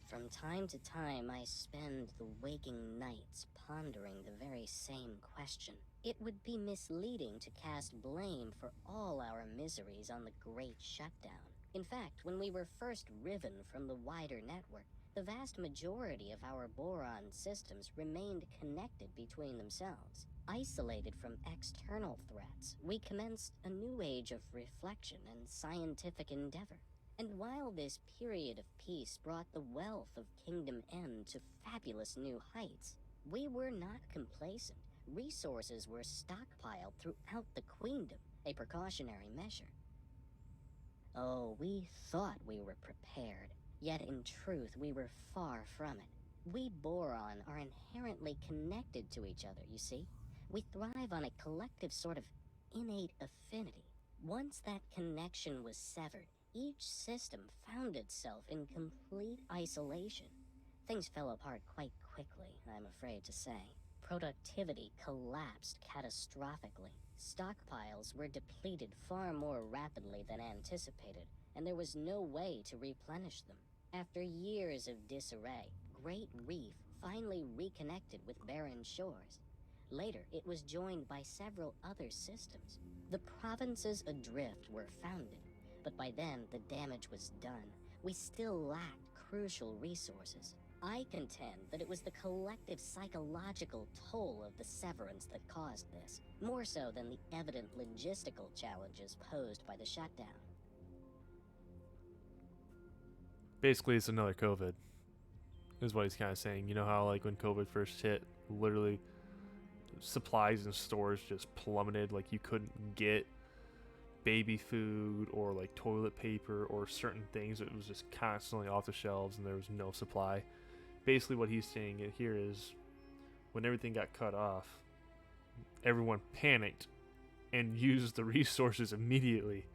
From time to time, I spend the waking nights pondering the very same question. It would be misleading to cast blame for all our miseries on the Great Shutdown. In fact, when we were first riven from the wider network, the vast majority of our Boron systems remained connected between themselves. Isolated from external threats, we commenced a new age of reflection and scientific endeavor. And while this period of peace brought the wealth of Kingdom N to fabulous new heights, we were not complacent. Resources were stockpiled throughout the Queendom, a precautionary measure. Oh, we thought we were prepared, yet in truth we were far from it. We Boron are inherently connected to each other, you see. We thrive on a collective sort of innate affinity. Once that connection was severed, each system found itself in complete isolation. Things fell apart quite quickly, I'm afraid to say. Productivity collapsed catastrophically. Stockpiles were depleted far more rapidly than anticipated, and there was no way to replenish them. After years of disarray, Great Reef finally reconnected with barren shores. Later, it was joined by several other systems. The provinces adrift were founded, but by then the damage was done. We still lacked crucial resources. I contend that it was the collective psychological toll of the severance that caused this, more so than the evident logistical challenges posed by the shutdown. Basically, it's another COVID, is what he's kind of saying. You know how, like, when COVID first hit, literally supplies and stores just plummeted. Like, you couldn't get baby food or, like, toilet paper or certain things. It was just constantly off the shelves and there was no supply. Basically, what he's saying here is when everything got cut off, everyone panicked and used the resources immediately.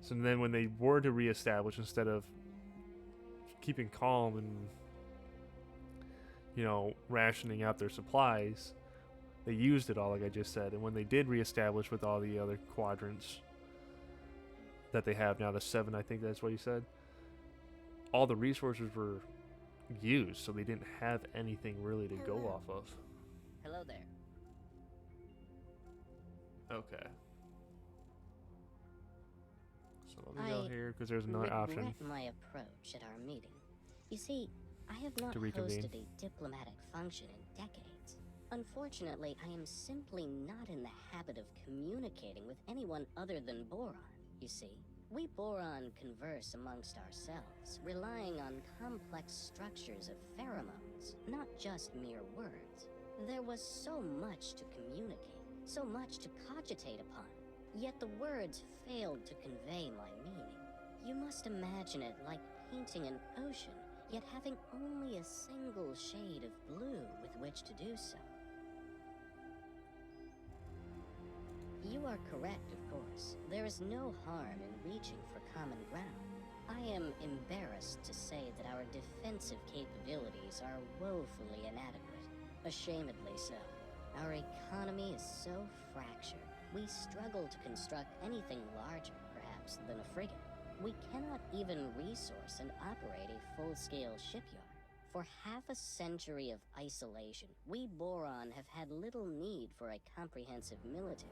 So then when they were to reestablish, instead of keeping calm and, you know, rationing out their supplies, they used it all, like I just said. And when they did reestablish with all the other quadrants that they have now, the 7, I think that's what he said, all the resources were used, so they didn't have anything really to go off of. Hello there. Okay. So let me go here, because there's another option. I regret my approach at our meeting. You see, I have not To reconvene. hosted a diplomatic function in decades. Unfortunately, I am simply not in the habit of communicating with anyone other than Boron, you see. We Boron converse amongst ourselves, relying on complex structures of pheromones, not just mere words. There was so much to communicate, so much to cogitate upon, yet the words failed to convey my meaning. You must imagine it like painting an ocean, yet having only a single shade of blue with which to do so. You are correct, of course. There is no harm in reaching for common ground. I am embarrassed to say that our defensive capabilities are woefully inadequate. Ashamedly so. Our economy is so fractured. We struggle to construct anything larger, perhaps, than a frigate. We cannot even resource and operate a full-scale shipyard. For half a century of isolation, we Boron have had little need for a comprehensive military.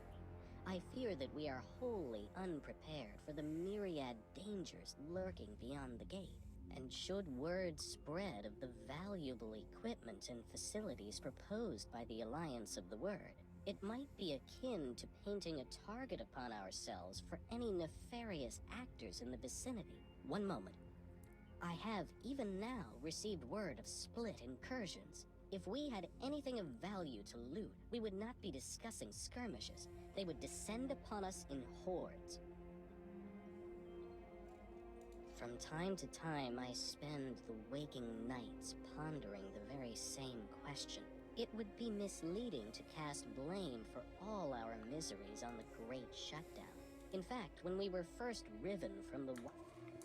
I fear that we are wholly unprepared for the myriad dangers lurking beyond the gate. And should word spread of the valuable equipment and facilities proposed by the Alliance of the Word, it might be akin to painting a target upon ourselves for any nefarious actors in the vicinity. One moment. I have, even now, received word of split incursions. If we had anything of value to loot, we would not be discussing skirmishes. They would descend upon us in hordes. From time to time, I spend the waking nights pondering the very same question. It would be misleading to cast blame for all our miseries on the Great Shutdown. In fact, when we were first riven from the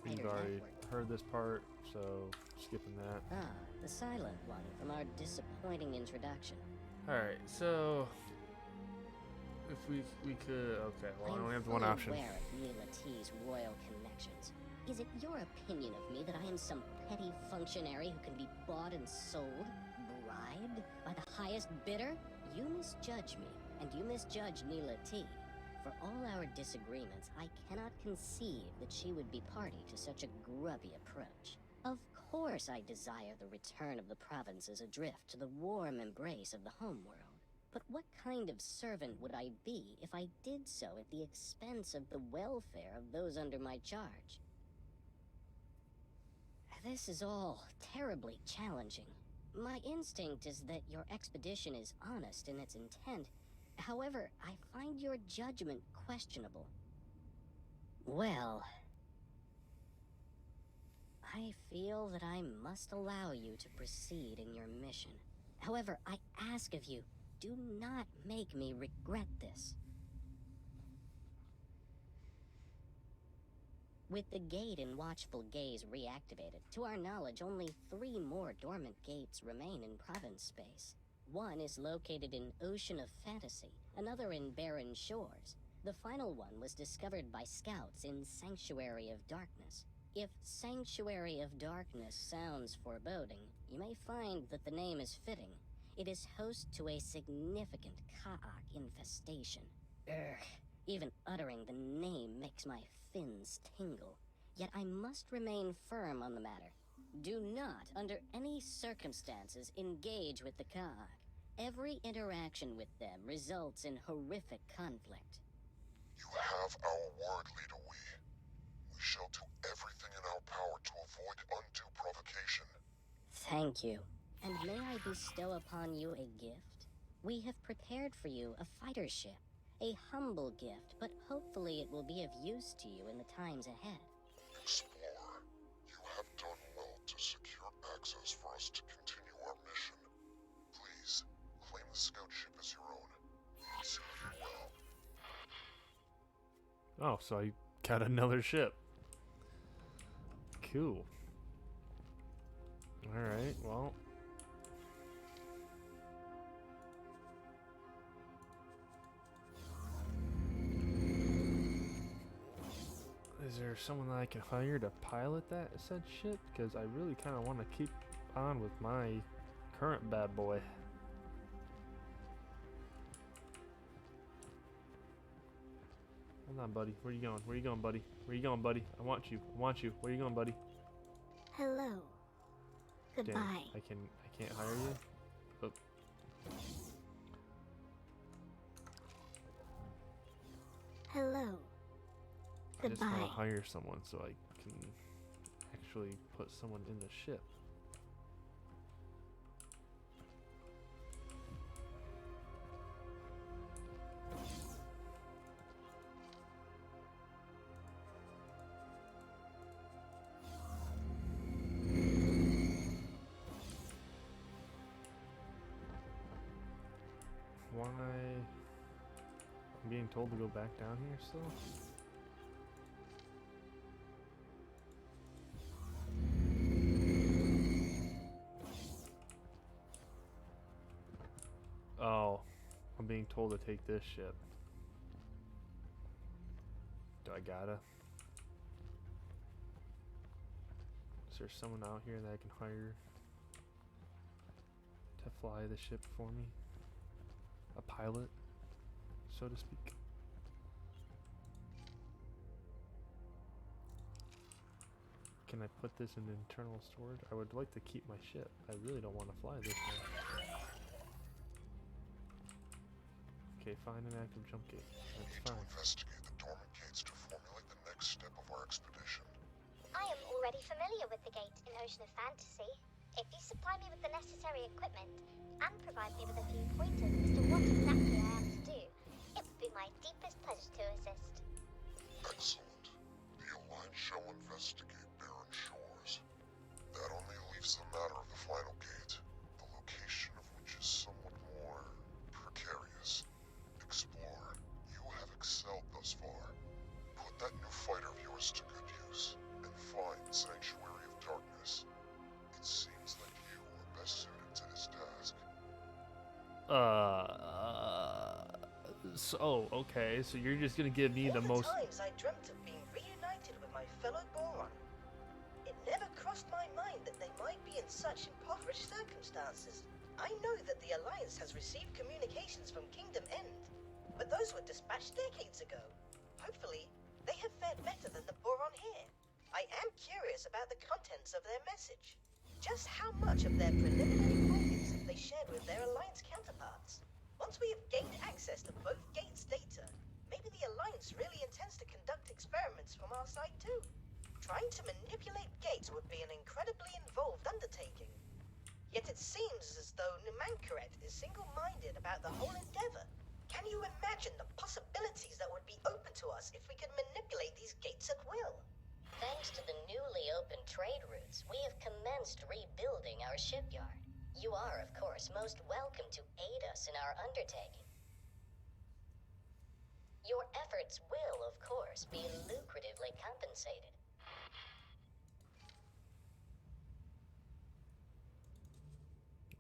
You've already heard this part, so skipping that. Ah, the silent one from our disappointing introduction. Alright, so if we could, okay, well I only have one option. I'm fully aware of Neela T's royal connections. Is it your opinion of me that I am some petty functionary who can be bought and sold, bribed by the highest bidder? You misjudge me, and you misjudge Neela T. For all our disagreements, I cannot conceive that she would be party to such a grubby approach. Of course I desire the return of the provinces adrift to the warm embrace of the homeworld. But what kind of servant would I be if I did so at the expense of the welfare of those under my charge? This is all terribly challenging. My instinct is that your expedition is honest in its intent. However, I find your judgment questionable. Well, I feel that I must allow you to proceed in your mission. However, I ask of you, do not make me regret this. With the gate in Watchful Gaze reactivated, to our knowledge, only 3 more dormant gates remain in province space. One is located in Ocean of Fantasy, another in Barren Shores. The final one was discovered by scouts in Sanctuary of Darkness. If Sanctuary of Darkness sounds foreboding, you may find that the name is fitting. It is host to a significant Ka'ak infestation. Even uttering the name makes my fins tingle. Yet I must remain firm on the matter. Do not, under any circumstances, engage with the Ka'ak. Every interaction with them results in horrific conflict. You have our word, Leader Wee. We shall do everything in our power to avoid undue provocation. Thank you. And may I bestow upon you a gift? We have prepared for you a fighter ship. A humble gift, but hopefully it will be of use to you in the times ahead. Explorer, you have done well to secure access for us to continue our mission. Please, claim the scout ship as your own. Serve you well. Oh, so I got another ship. Cool. Alright, well. Is there someone that I can hire to pilot that said ship? Because I really kind of want to keep on with my current bad boy. Hold on, buddy. Where you going? Where you going, buddy? Where you going, buddy? I want you. I want you. Where you going, buddy? Hello. Goodbye. Damn, I can't hire you. Oh. Hello. I just want Goodbye. to hire someone so I can actually put someone in the ship. Why? I'm being told to go back down here still? Oh, I'm being told to take this ship. Do I gotta? Is there someone out here that I can hire to fly the ship for me? A pilot, so to speak. Can I put this in internal storage? I would like to keep my ship. I really don't want to fly this one. Okay, find an active jump gate. We That's need to fine. investigate the dormant gates to formulate the next step of our expedition. I am already familiar with the gate in Ocean of Fantasy. If you supply me with the necessary equipment and provide me with a few pointers as to what exactly I am to do, it would be my deepest pleasure to assist. Excellent. The Alliance shall investigate barren shores. That only leaves the matter of the final gate, the location of which is somewhat more precarious. Explorer, you have excelled thus far. Put that new fighter of yours to good use, and find Sanctuary of Darkness. It seems like you are best suited to this task. So, okay, so you're just gonna give me All the most... times I dreamt of being reunited with my fellow Boron. It never crossed my mind that they might be in such impoverished circumstances. I know that the Alliance has received communications from Kingdom End, but those were dispatched decades ago. Hopefully, they have fared better than the Boron here. I am curious about the contents of their message. Just how much of their preliminary findings have they shared with their Alliance counterparts? Once we have gained access to both gates' data, maybe the Alliance really intends to conduct experiments from our side too. Trying to manipulate gates would be an incredibly involved undertaking. Yet it seems as though Numankaret is single-minded about the whole endeavor. Can you imagine the possibilities that would be open to us if we could manipulate these gates at will? Thanks to the newly opened trade routes, we have commenced rebuilding our shipyard. You are, of course, most welcome to aid us in our undertaking. Your efforts will, of course, be lucratively compensated.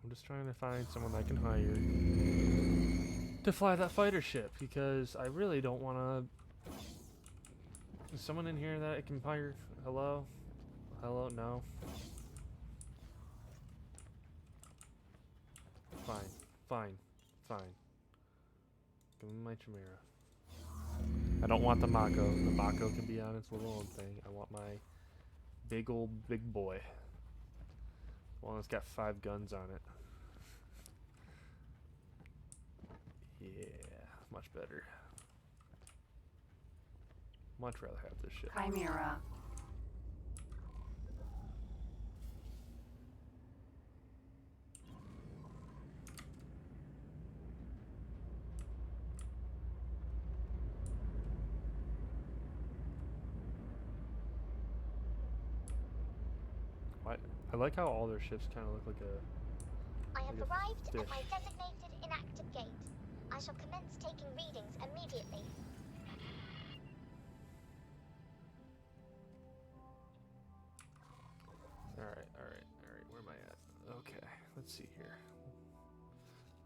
I'm just trying to find someone I can hire to fly that fighter ship, because I really don't want to... Is someone in here that I can hire? Hello? Hello? No? Fine. Fine. Fine. Give me my Chimera. I don't want the Mako. The Mako can be on its little own thing. I want my big boy. One that's got 5 guns on it. Yeah, much better. Much rather have this shit. Chimera. I like how all their ships kind of look like a... I have like a arrived fish. at my designated inactive gate. I shall commence taking readings immediately. Alright, where am I at? Okay, let's see here.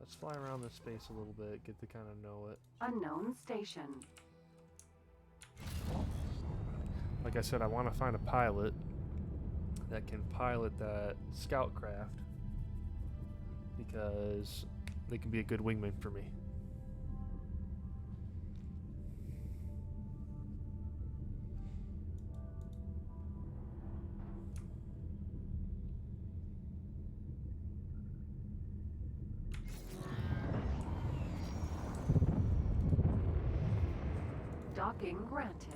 Let's fly around this space a little bit, get to kind of know it. Unknown station. Like I said, I want to find a pilot that can pilot that scout craft, because they can be a good wingman for me. Docking granted.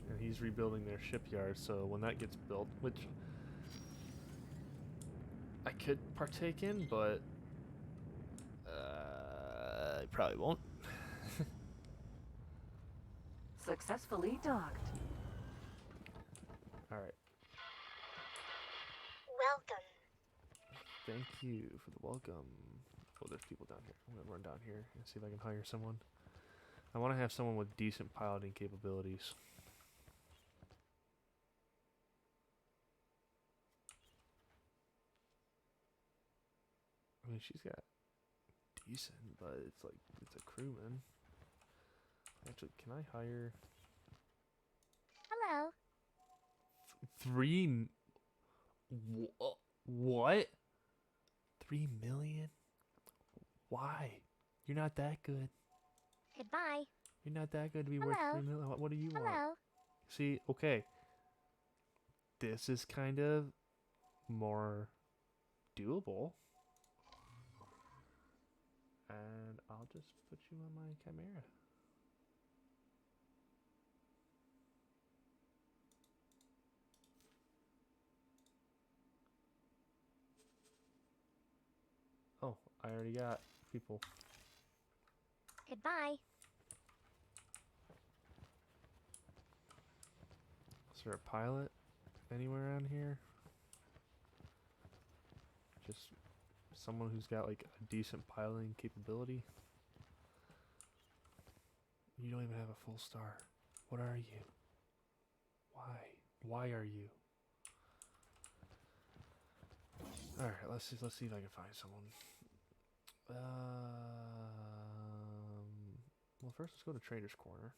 And he's rebuilding their shipyard, so when that gets built, which I could partake in, but probably won't. Successfully docked. Alright. Welcome. Thank you for the welcome. Oh, there's people down here. I'm gonna run down here and see if I can hire someone. I want to have someone with decent piloting capabilities. I mean, she's got decent, but it's like, it's a crewman. Actually, can I hire Hello. what? 3 million? Why? You're not that good. Goodbye. You're not that good to be worth Hello. 3 million. What do you want? Hello. See, okay. This is kind of more doable. And I'll just put you on my Chimera. Oh, I already got people. Goodbye. Is there a pilot anywhere around here? Just someone who's got like a decent piloting capability. You don't even have a full star. What are you? Why? Why are you? All right, let's see if I can find someone. Well, first let's go to Trader's Corner.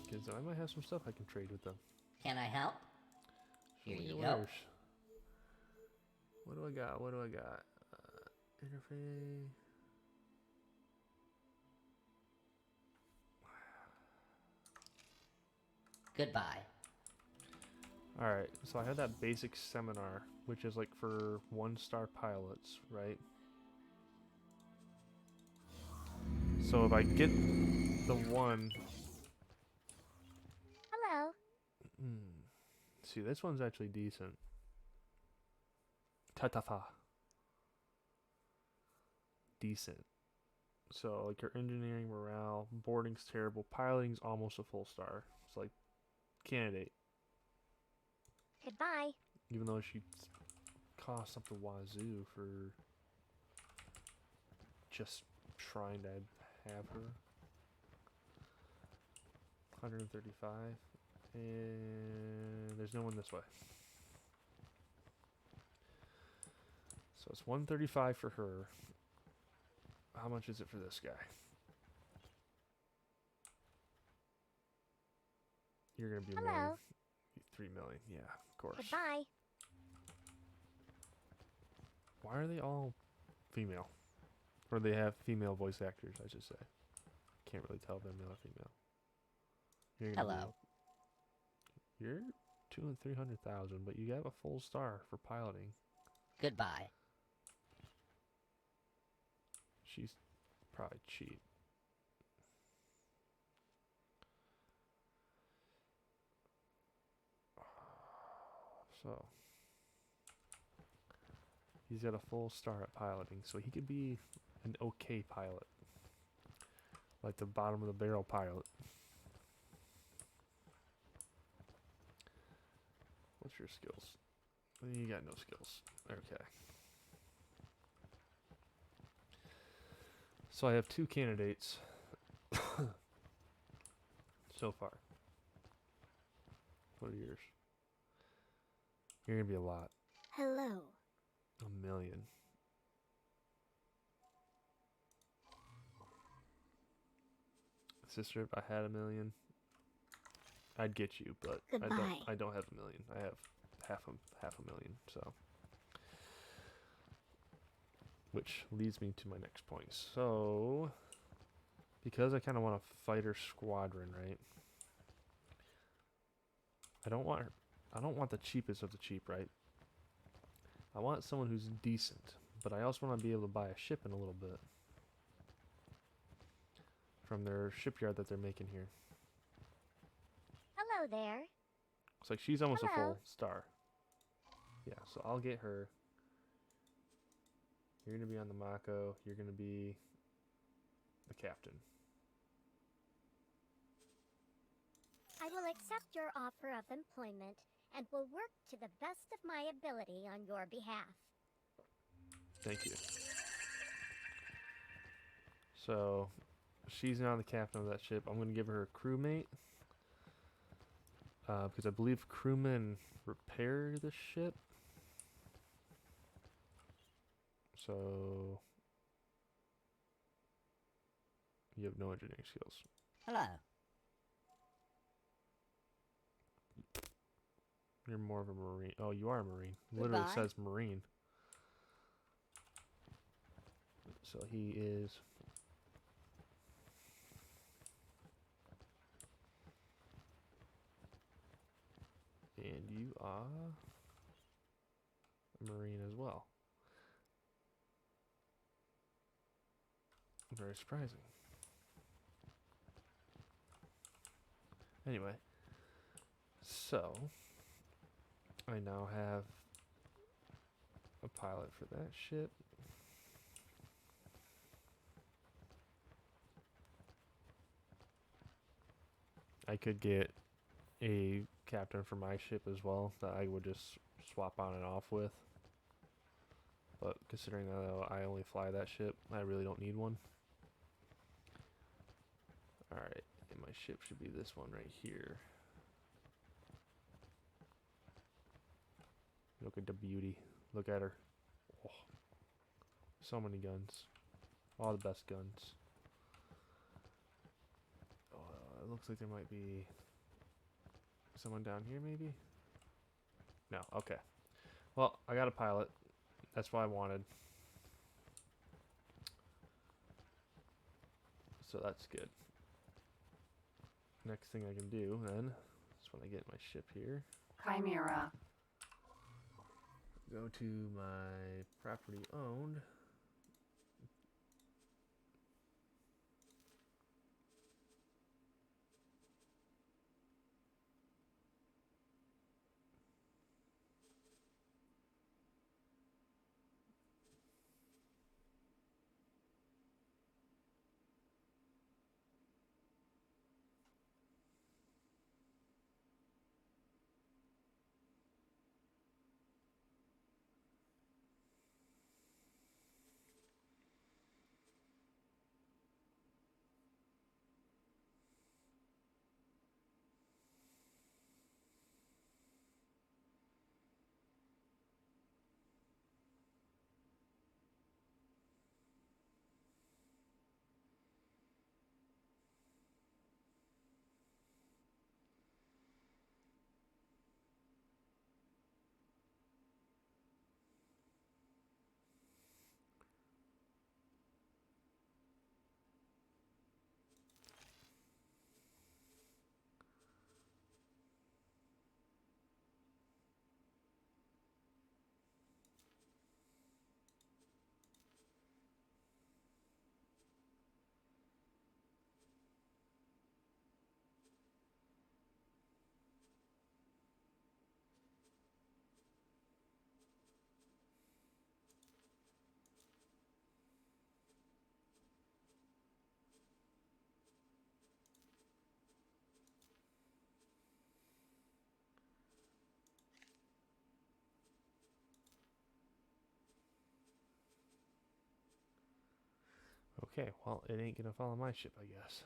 Because I might have some stuff I can trade with them. Can I help? Show Here me you your go. orders. What do I got? What do I got? Interface. Goodbye. Alright, so I had that basic seminar, which is like for 1-star pilots, right? So if I get the one... Hello. See, this one's actually decent. Tatafa. Decent. So, like, your engineering, morale, boarding's terrible, piloting's almost a full star. It's like, candidate. Goodbye. Even though she costs up the wazoo for just trying to have her. 135. And there's no one this way. So it's 135 for her. How much is it for this guy? You're gonna be a million. Hello. 3 million, yeah, of course. Goodbye. Why are they all female? Or they have female voice actors, I should say. Can't really tell if they're male or female. You're gonna Hello. You're 200,000 and 300,000, but you have a full star for piloting. Goodbye. She's probably cheap. So he's got a full star at piloting, so he could be an okay pilot, like the bottom of the barrel pilot. What's your skills? You got no skills. Okay. So I have 2 candidates so far. What are yours? You're gonna be a lot. Hello. 1 million. Sister, if I had 1 million, I'd get you, but Goodbye. I don't have 1 million. I have half a million, so. Which leads me to my next point. So, because I kind of want a fighter squadron, right? I don't want the cheapest of the cheap, right? I want someone who's decent, but I also want to be able to buy a ship in a little bit from their shipyard that they're making here. Hello there. It's like she's almost a Hello. full star. Yeah, so I'll get her. You're going to be on the Mako. You're going to be the captain. I will accept your offer of employment and will work to the best of my ability on your behalf. Thank you. So, she's now the captain of that ship. I'm going to give her a crewmate. Because I believe crewmen repair the ship. So, you have no engineering skills. Hello. You're more of a Marine. Oh, you are a Marine. Literally Goodbye. says Marine. So he is. And you are a Marine as well. Very surprising. Anyway, so I now have a pilot for that ship. I could get a captain for my ship as well that I would just swap on and off with. But considering that I only fly that ship, I really don't need one. Alright, and my ship should be this one right here. Look at the beauty. Look at her. Oh, so many guns. All the best guns. It looks like there might be someone down here, maybe? No, okay. Well, I got a pilot. That's what I wanted. So that's good. Next thing I can do, then, is when I get my ship here. Chimera. Go to my property owned. Okay, well, it ain't gonna follow my ship, I guess.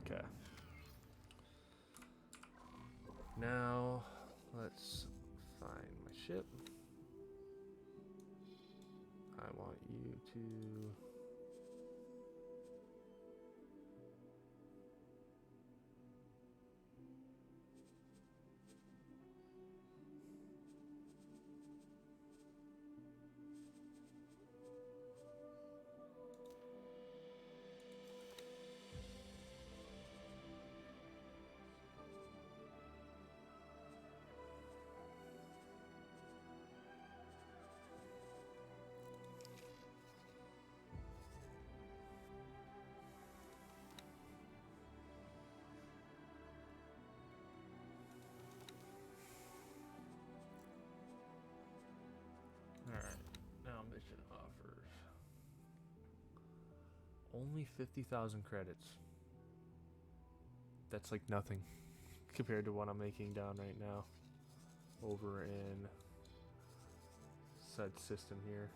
Okay. Now, let's find my ship. I want you to Only 50,000 credits. That's like nothing compared to what I'm making down right now over in said system here.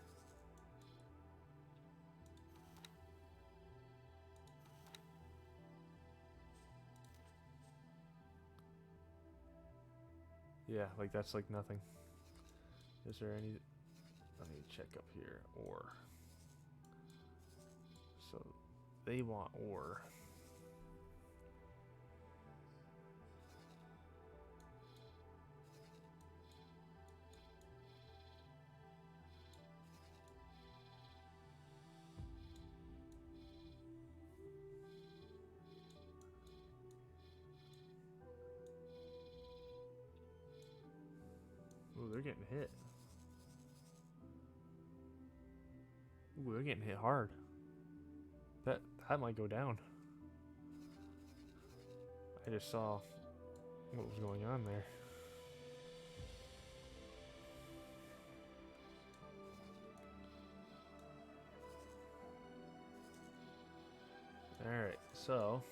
Yeah, like that's like nothing. Is there any... Let me check up here. Ore. So they want ore. Ooh, they're getting hit. Ooh, they're getting hit hard. That might go down. I just saw what was going on there. Alright, so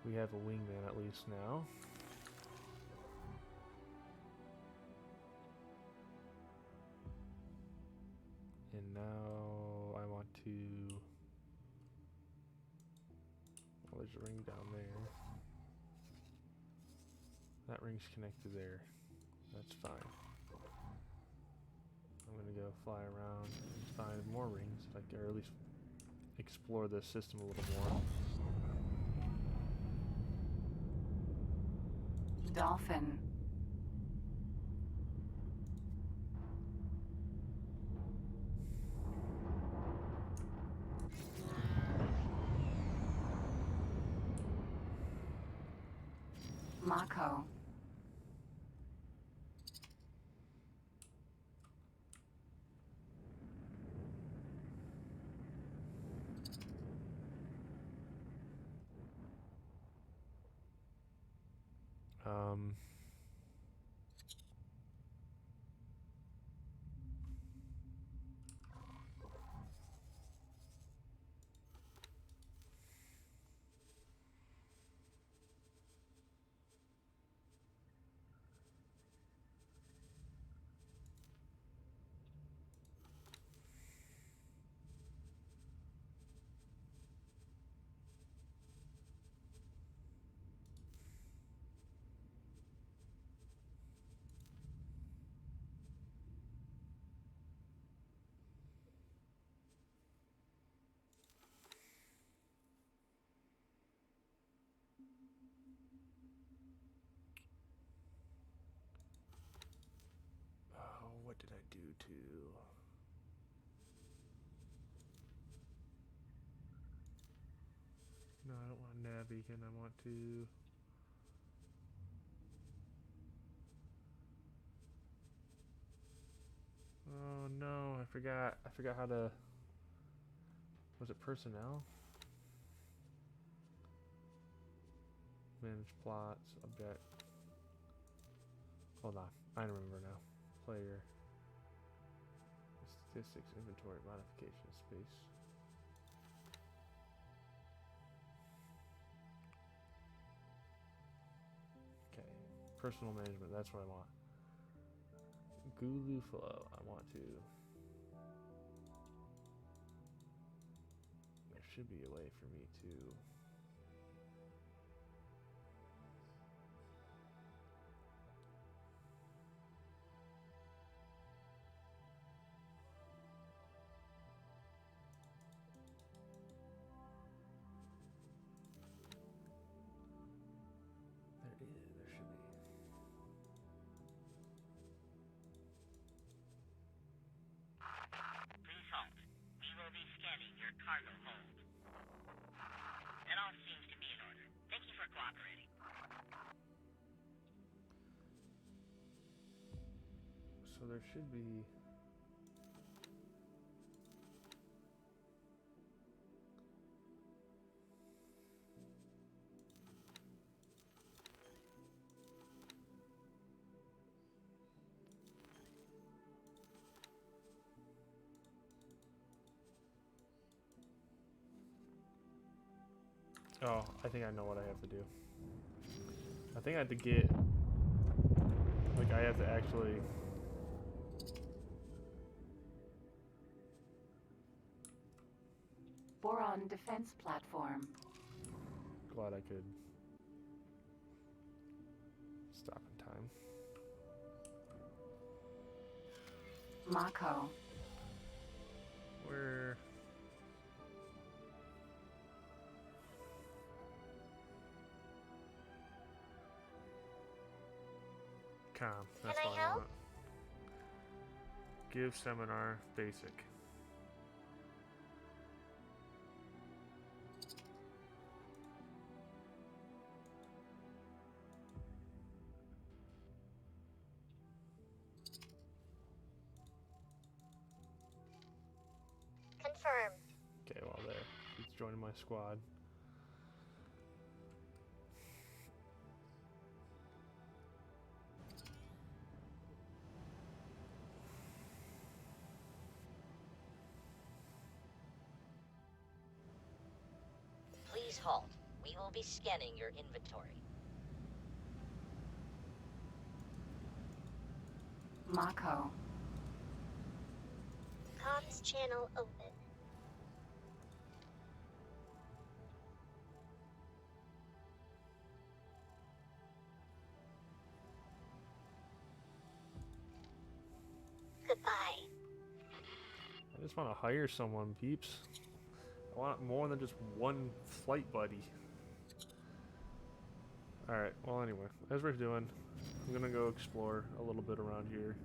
we have a wingman at least now. And now I want to... Well, there's a ring down there. That ring's connected there. That's fine. I'm gonna go fly around and find more rings, like, or at least explore the system a little more. Dolphin. Mako. Um... Oh, what did I do to... No, I don't want nav beacon, I want to... Oh no, I forgot how to... Was it personnel? Manage plots, object. Hold on, I remember now. Player. Statistics, inventory, modification, space. Okay, personal management, that's what I want. Gulu flow, I want to... There should be a way for me to... There should be. Please halt. We will be scanning your cargo hold. It all seems to be in order. Thank you for cooperating. So there should be... Oh, I think I know what I have to do. I think I have to get... Like, I have to actually... Boron defense platform. Glad I could stop in time. Mako. Where... Com. That's Can I what help? want. Give seminar basic. Confirmed. Okay, well there. He's joining my squad. Please halt. We will be scanning your inventory. Mako. Comms channel open. Goodbye. I just want to hire someone, peeps. I want more than just one flight buddy. Alright, well anyway, as we're doing, I'm gonna go explore a little bit around here.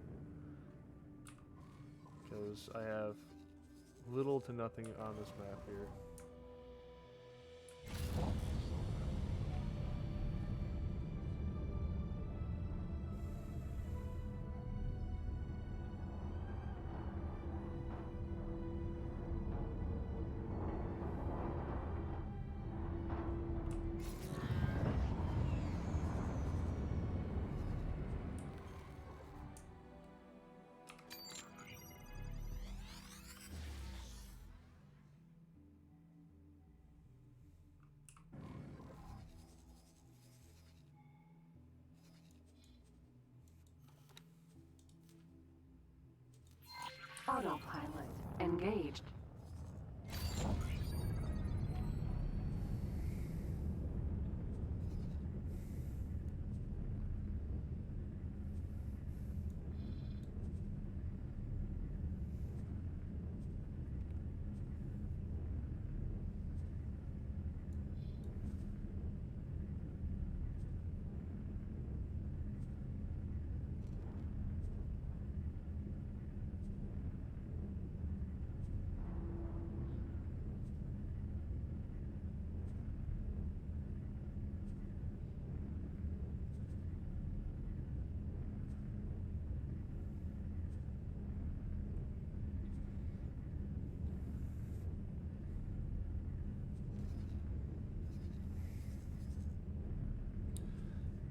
Because I have little to nothing on this map here. Autopilot engaged.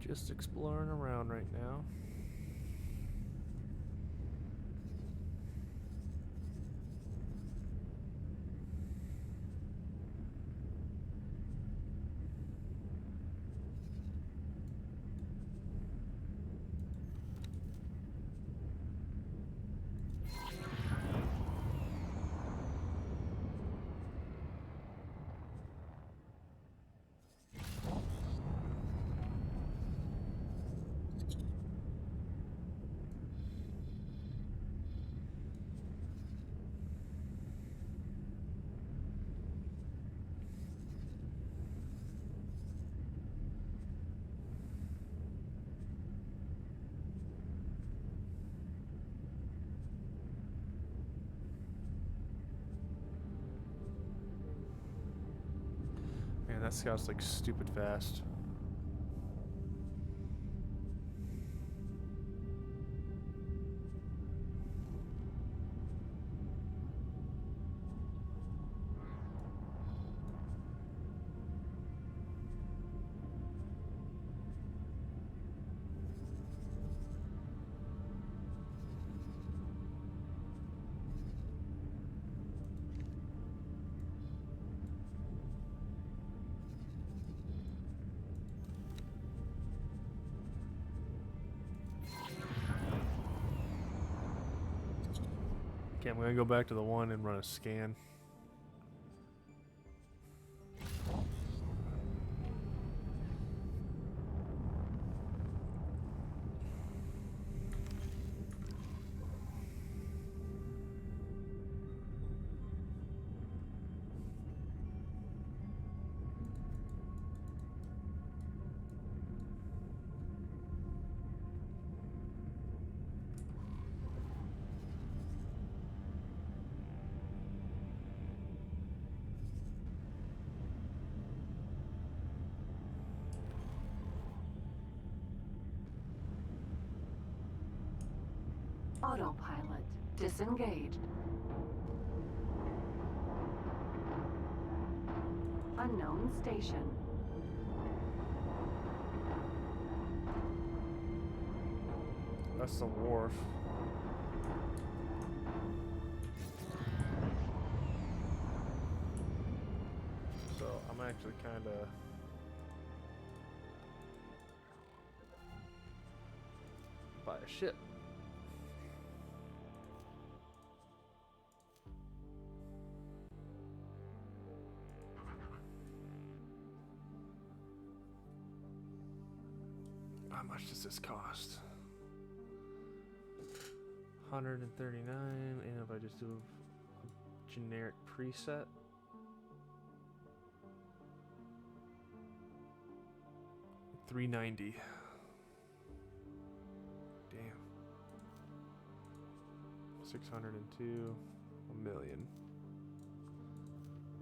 Just exploring around right now. Man, that scout's like stupid fast. Okay, I'm gonna go back to the one and run a scan. Autopilot disengaged. Unknown station. That's the wharf. So I'm actually kind of buy a ship. How much does this cost? 139, and if I just do a generic preset, $390. Damn. 602, a million.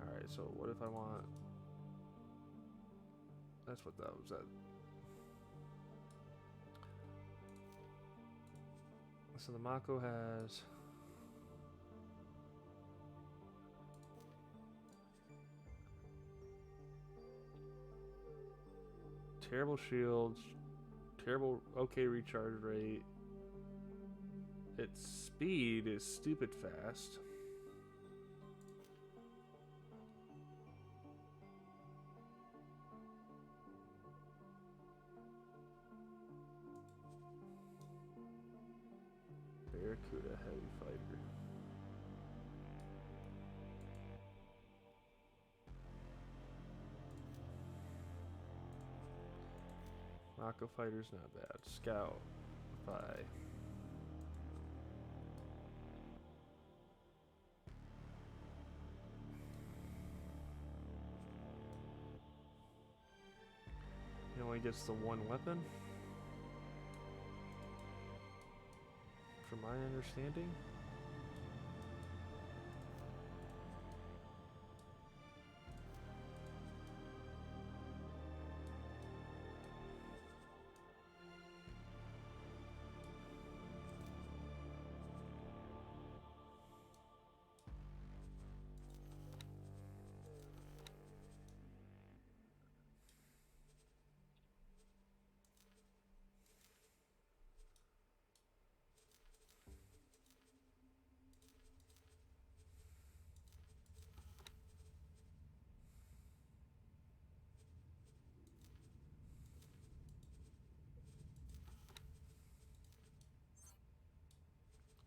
All right, so what if I want? That's what that was at. So the Mako has terrible shields, terrible okay recharge rate. Its speed is stupid fast. Barracuda heavy fighter. Mako fighter's not bad. Scout 5. He only gets the one weapon, from my understanding.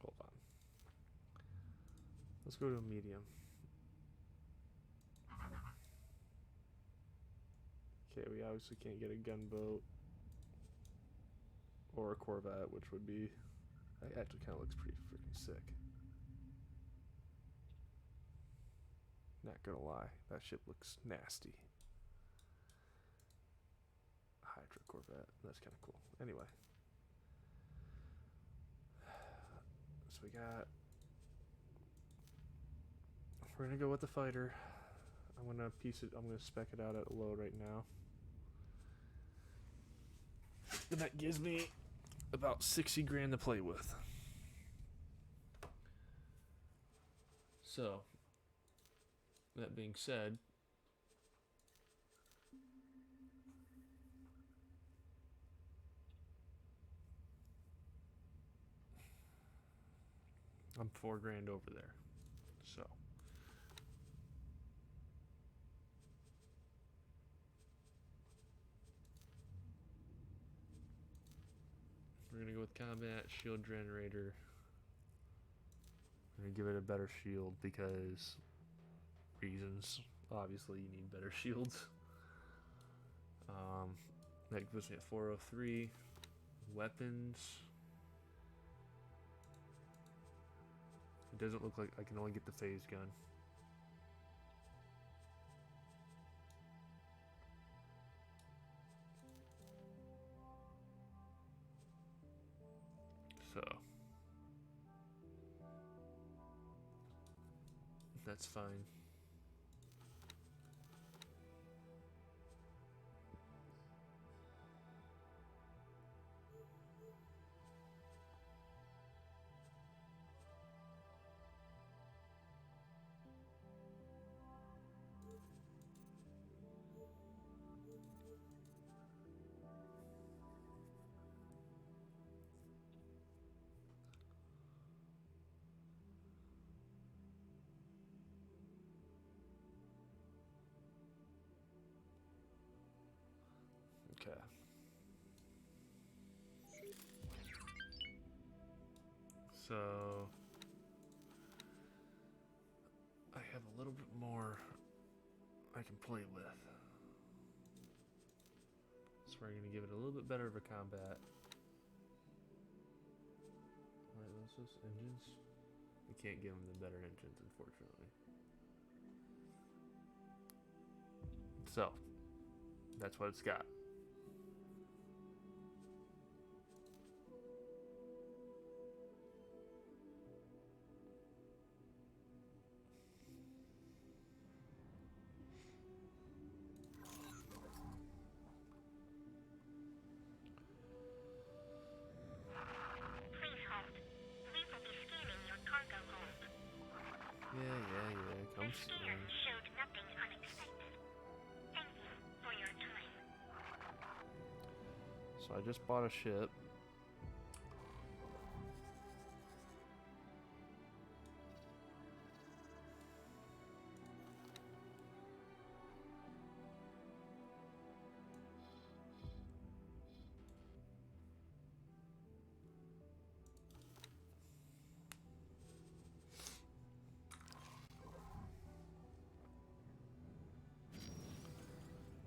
Hold on. Let's go to a medium. Okay, we obviously can't get a gunboat or a Corvette, which would be... That actually kind of looks pretty freaking sick. Not gonna lie, that ship looks nasty. Hydra Corvette, that's kind of cool. Anyway. So we got... We're gonna go with the fighter. I'm gonna spec it out at low right now. And that gives me about 60 grand to play with. So, that being said, I'm 4 grand over there. So, we're gonna go with combat, shield generator, I'm gonna give it a better shield because reasons. Obviously, you need better shields. That puts me at 403. Weapons. It doesn't look like I can only get the phase gun. So that's fine. Okay. So I have a little bit more I can play with. So we're gonna give it a little bit better of a combat. Alright, what's this? Engines? We can't give them the better engines, unfortunately. So that's what it's got. Yeah. Come scan showed nothing unexpected. Thank you for your time. So I just bought a ship.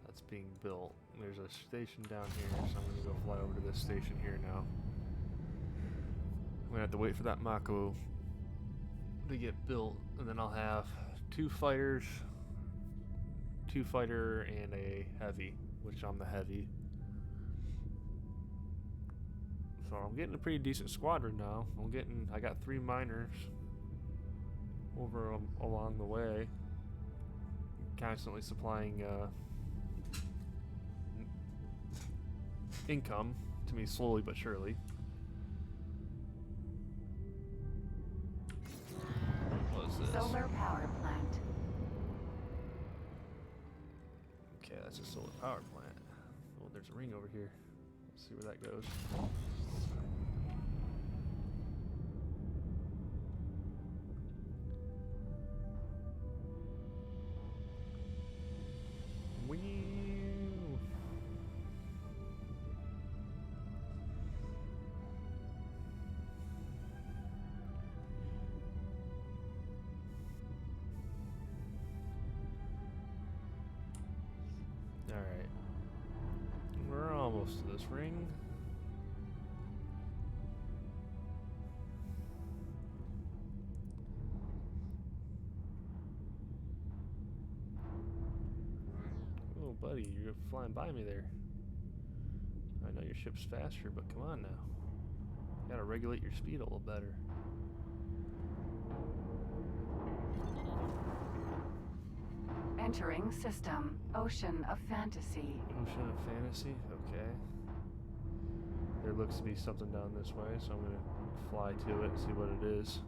That's being built. There's a station down here, so I'm gonna go fly over to this station here now. I'm gonna have to wait for that Mako to get built, and then I'll have two fighters, two fighter, and a heavy, which I'm the heavy. So I'm getting a pretty decent squadron now. I got 3 miners over along the way, constantly supplying income to me slowly but surely. What is this? Solar power plant. Okay, that's a solar power plant. Oh, there's a ring over here. Let's see where that goes. Whee! Alright. We're almost to this ring. Oh, buddy, you're flying by me there. I know your ship's faster, but come on now. You gotta regulate your speed a little better. Entering system. Ocean of Fantasy. Ocean of Fantasy? Okay. There looks to be something down this way, so I'm gonna fly to it and see what it is.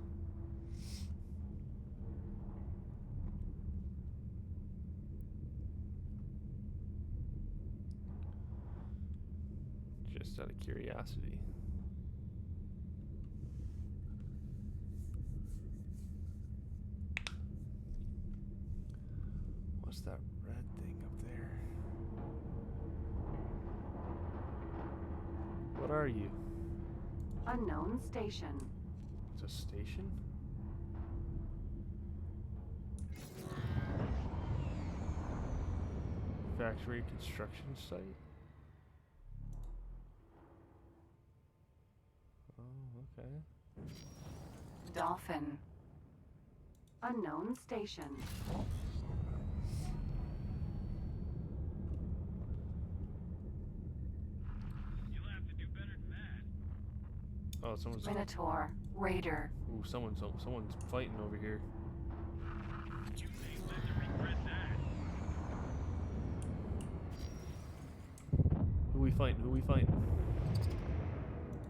Just out of curiosity. What's that red thing up there? What are you? Unknown station. It's a station? factory construction site. Oh, okay. Dolphin. Unknown station. You'll have to do better than that. Oh, someone's. Minotaur. Raider. Ooh, someone's fighting over here. You may live to regret that. Who we fighting? Who we fighting?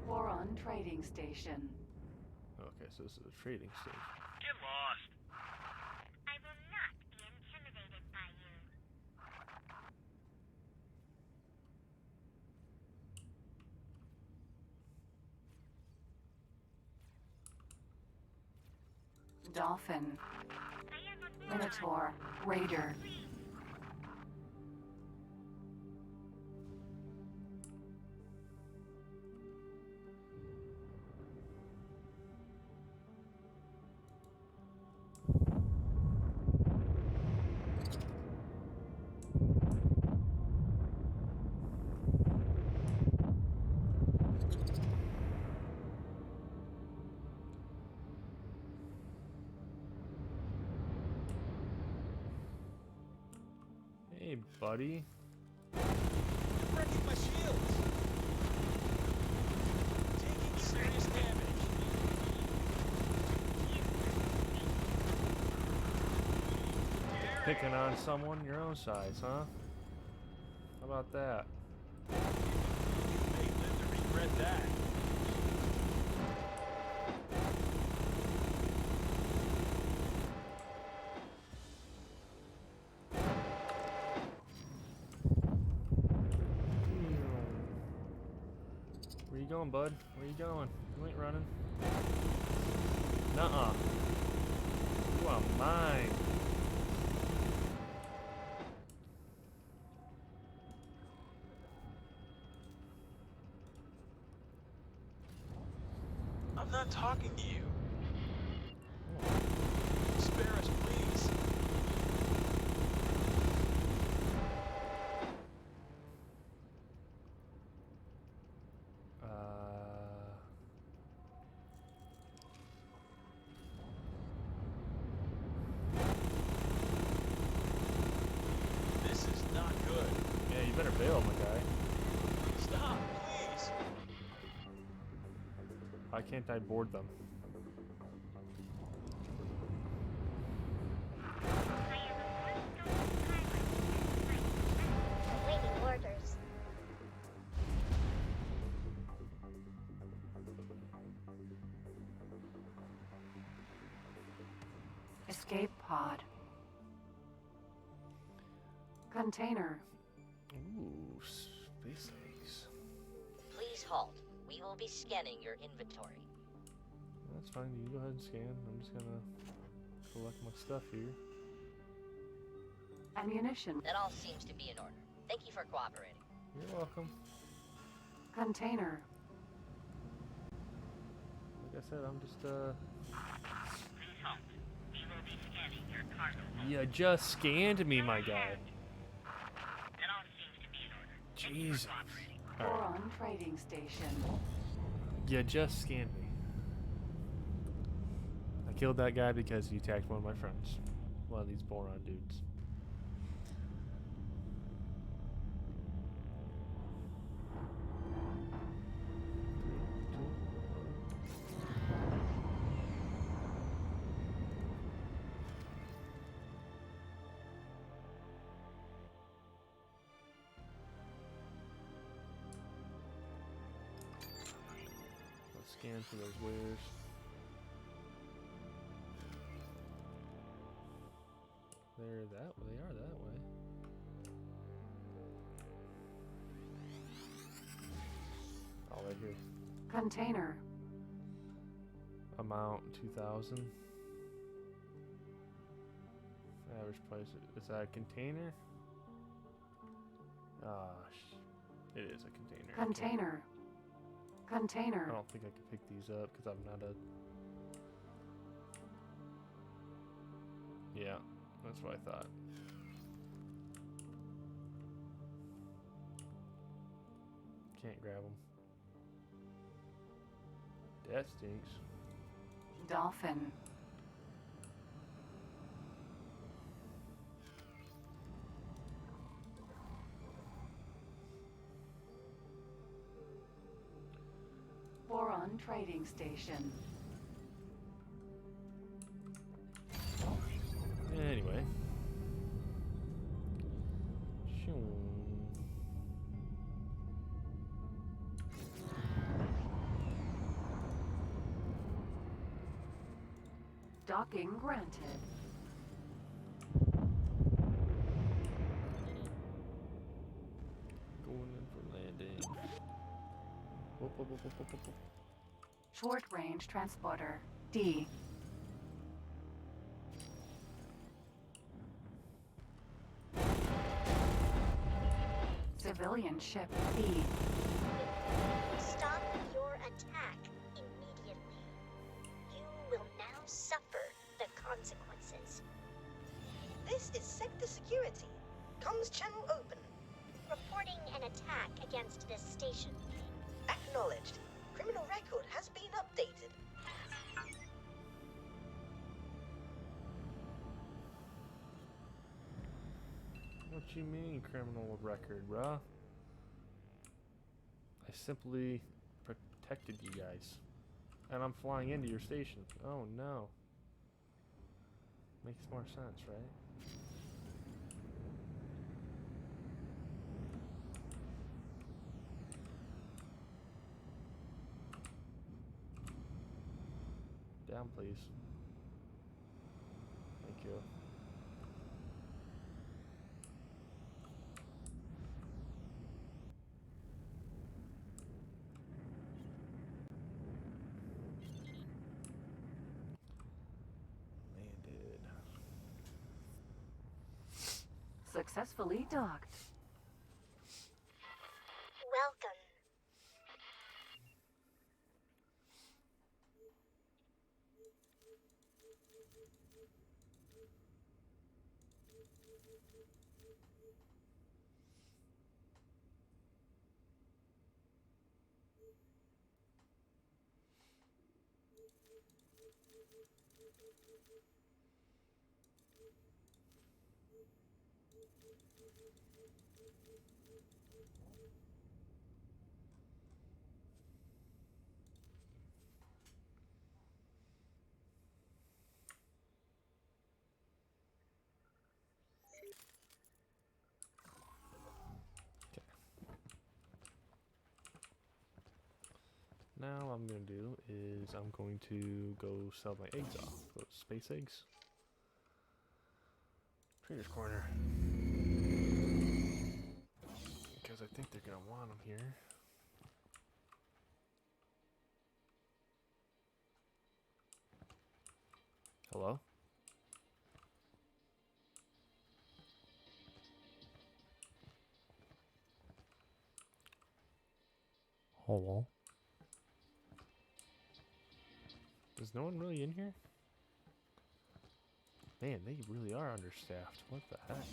Boron trading station. Okay, so this is a trading station. Get lost. I will not be intimidated by you. Dolphin. Minotaur. Raider. Hey, buddy. Wrecking my shields! Taking serious damage. Picking on someone your own size, huh? How about that? You may live to regret that. Where you going, bud? Where you going? You ain't running. Nuh-uh. You are mine. I'm not talking to you. Spare us, please. This is not good. Yeah, you better bail, my guy. Stop, please. Why can't I board them? Awaiting orders. Escape pod. Container. Ooh, space eggs. Please halt. We will be scanning your inventory. That's fine. You go ahead and scan. I'm just gonna collect my stuff here. Ammunition. That all seems to be in order. Thank you for cooperating. You're welcome. Container. Like I said, I'm just Please halt. We will be scanning your cargo hold. You just scanned me, my guy. That all seems to be in order. Thank you Jesus. for cooperating. Alright. Boron trading station. You just scanned me. I killed that guy because he attacked one of my friends. One of these boron dudes. Let's scan for those wares. They're that way. They are that way. Oh, right here. Container. Amount 2,000. Average price. Is that a container? It is a container. Container. Container. I don't think I can pick these up because I'm not a. Yeah, that's what I thought. can't grab them. That stinks. Dolphin. Boron trading station. Anyway. Shoo. Docking granted. Going in for landing. Whoop, whoop, whoop, whoop, whoop, whoop. Short range transporter. D. Civilian ship B. Stop your attack immediately. You will now suffer the consequences. This is Sector Security. Comms channel open. Reporting an attack against this station. Acknowledged. Criminal record has been updated. What you mean, criminal record, bruh? I simply protected you guys. And I'm flying into your station. Oh no. Makes more sense, right? Down, please. Thank you. Landed. Successfully docked. Welcome. Now what I'm going to do is I'm going to go sell my eggs off. Those space eggs. Trader's Corner. Because I think they're going to want them here. Hello? Hello? Is no one really in here? Man, they really are understaffed. What the heck?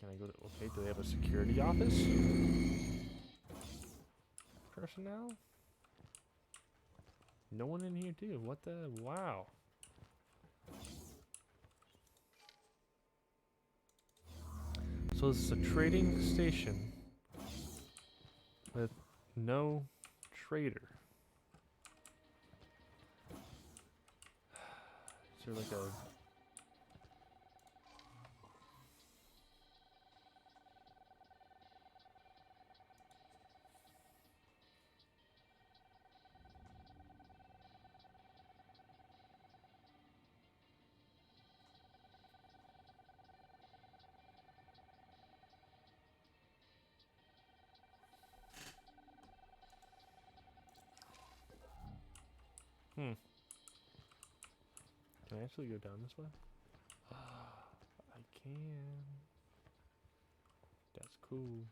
Can I go to... Okay, do they have a security office? Personnel? No one in here too. What the... Wow. So this is a trading station with no trader. Is there like a... Can I actually go down this way? I can. That's cool.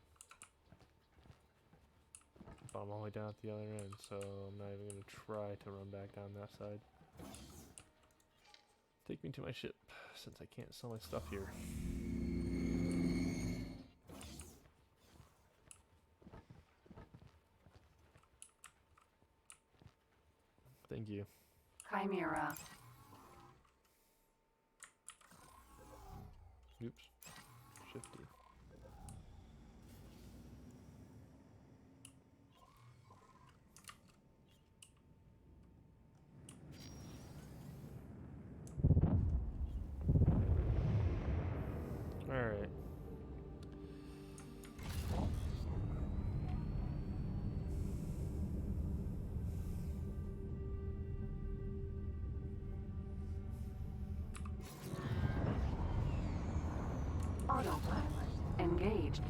But I'm all the way down at the other end, so I'm not even going to try to run back down that side. Take me to my ship, since I can't sell my stuff here. Thank you. Chimera. Oops. Shifty. All right. Autopilot engaged.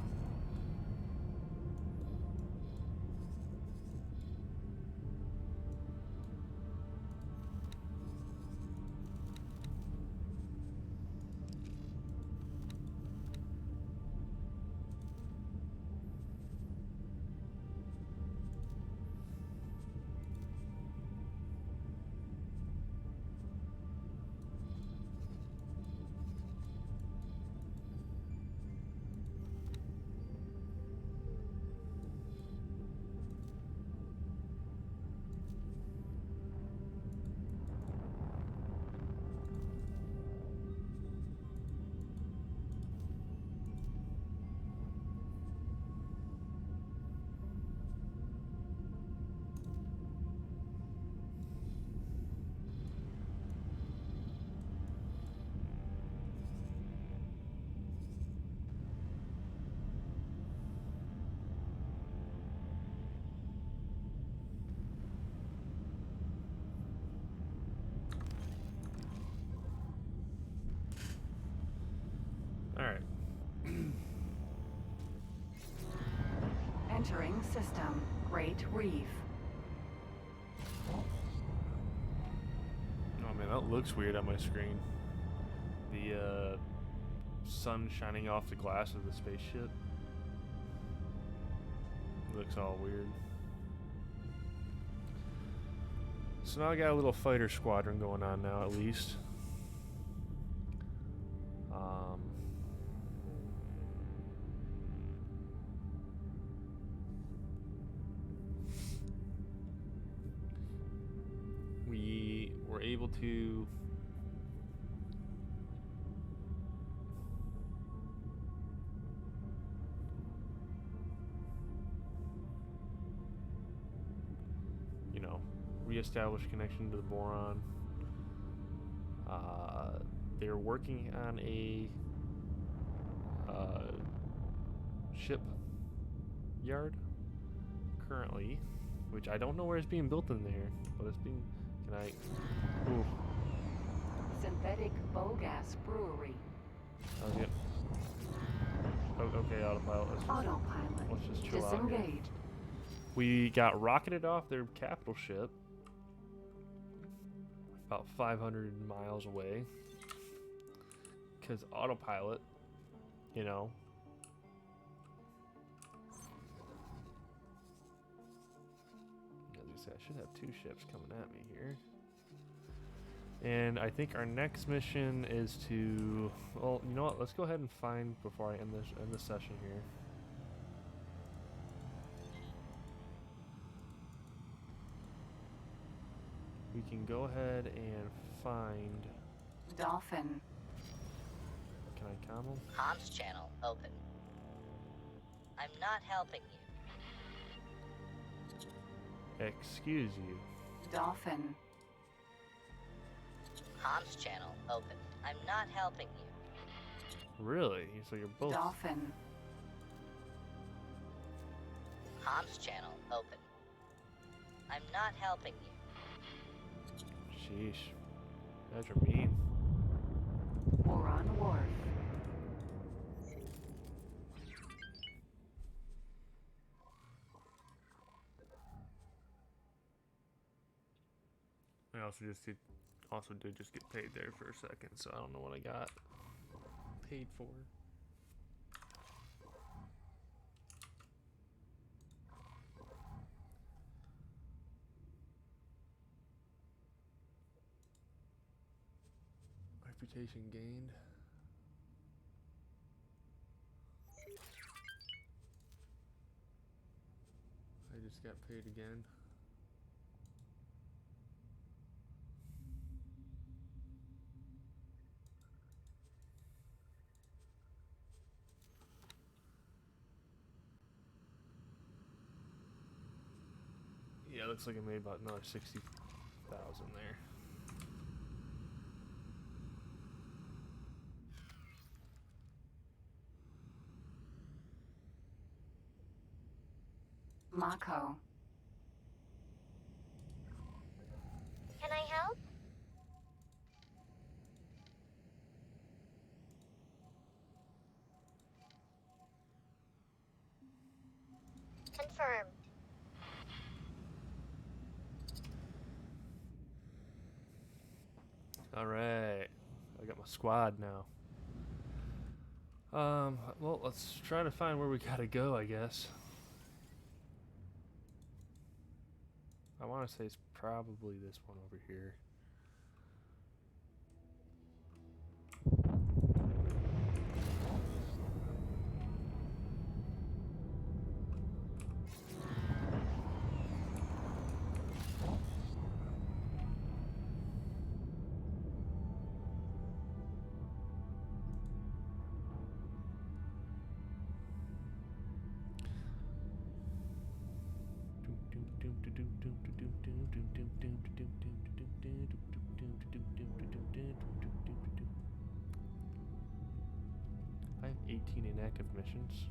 All right. Entering system. Great Reef. Oh man, that looks weird on my screen. The sun shining off the glass of the spaceship. Looks all weird. So now I got a little fighter squadron going on now, at least. We were able to reestablish connection to the boron. They're working on a ship yard currently, which I don't know where it's being built in there, but it's being. Can I? Ooh. Synthetic Bogas Brewery. Okay. Okay, autopilot. Let's just chill out here. Disengaged. We got rocketed off their capital ship about 500 miles away because autopilot, As I said, I should have two ships coming at me here. And I think our next mission is to, well, you know what? Let's go ahead and find before I end this session here. We can go ahead and find Dolphin. Can I calm him? Comms channel open. I'm not helping you. Excuse you. Dolphin. Comms channel open. I'm not helping you. Really? So you're both. Dolphin. Comms channel open. I'm not helping you. Sheesh. You guys are mean. Boron Wharf. I also did just get paid there for a second, so I don't know what I got paid for. Reputation gained. I just got paid again. Yeah, looks like it made about another 60,000 there. Mako. Can I help? Confirmed. Alright. I got my squad now. Well, let's try to find where we gotta go, I guess. I want to say it's probably this one over here. I have 18 inactive missions.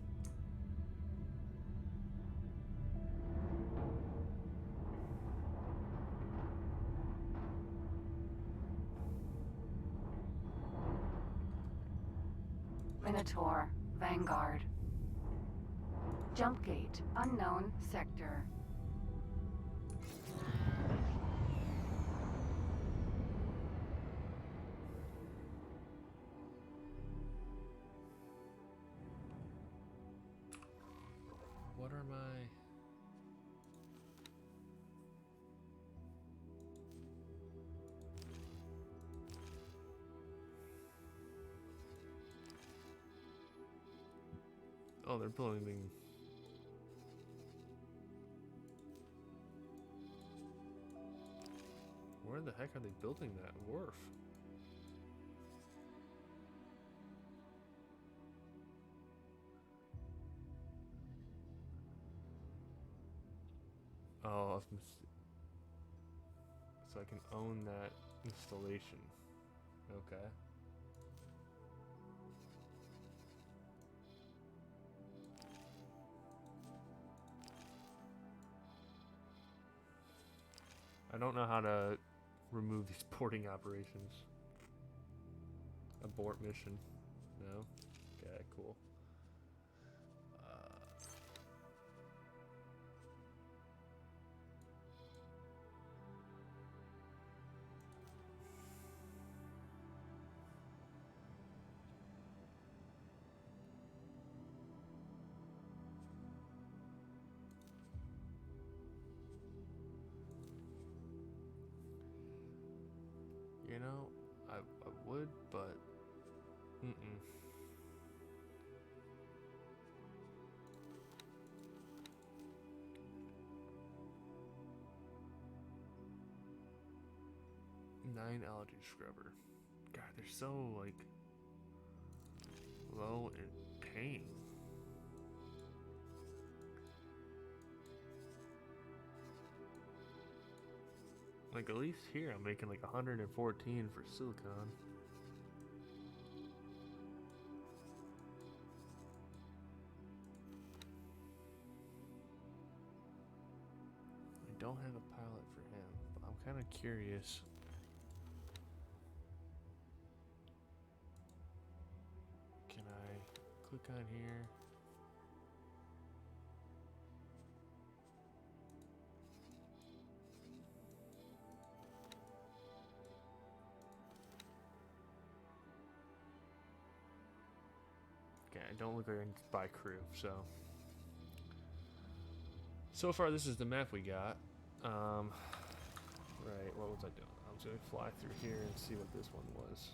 Minotaur, Vanguard. Jump gate, unknown sector. What are my... Oh, they're building... Where the heck are they building that wharf? Oh, so I can own that installation. Okay. I don't know how to remove these porting operations. Abort mission. No? Okay, cool. You know, I would, but... Mm-mm. Nine allergy scrubber. God, they're so, like, low in pain. Like, at least here I'm making like 114 for silicon. I don't have a pilot for him, but I'm kind of curious. Can I click on here? Okay, I don't look like I can buy crew, so. So far, this is the map we got. Right, what was I doing? I was gonna fly through here and see what this one was.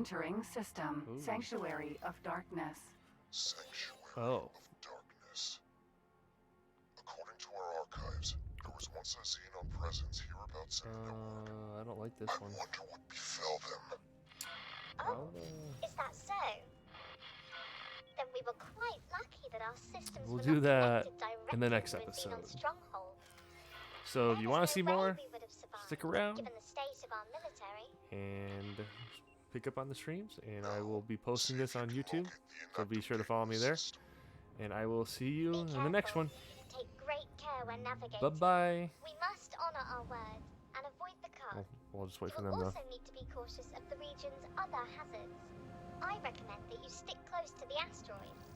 Entering system. Ooh. Sanctuary of Darkness. Sanctuary Oh. of Darkness. According to our archives, there was once a Xenon presence hereabouts in Underworld. I don't like this I one. wonder what befell them. Oh, is that so? Then we were quite lucky that our systems We'll were do not that connected directly in the next to a episode. Xenon stronghold. So if you want to see more, We would have survived, stick around given the state of our military. and pick up on the streams. And I will be posting this on YouTube, so be sure to follow me there. And I will see you in the next one. Take great care when navigating. Bye-bye. We must honor our word and avoid the curve. We'll just wait for You them will though. also need to be cautious of the region's other hazards. I recommend that you stick close to the asteroids.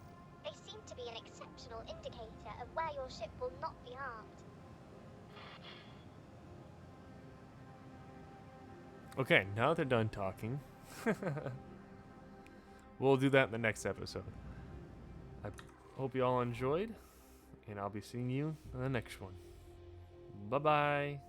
They seem to be an exceptional indicator of where your ship will not be harmed. Okay, now they're done talking. We'll do that in the next episode. I hope you all enjoyed, and I'll be seeing you in the next one. Bye-bye.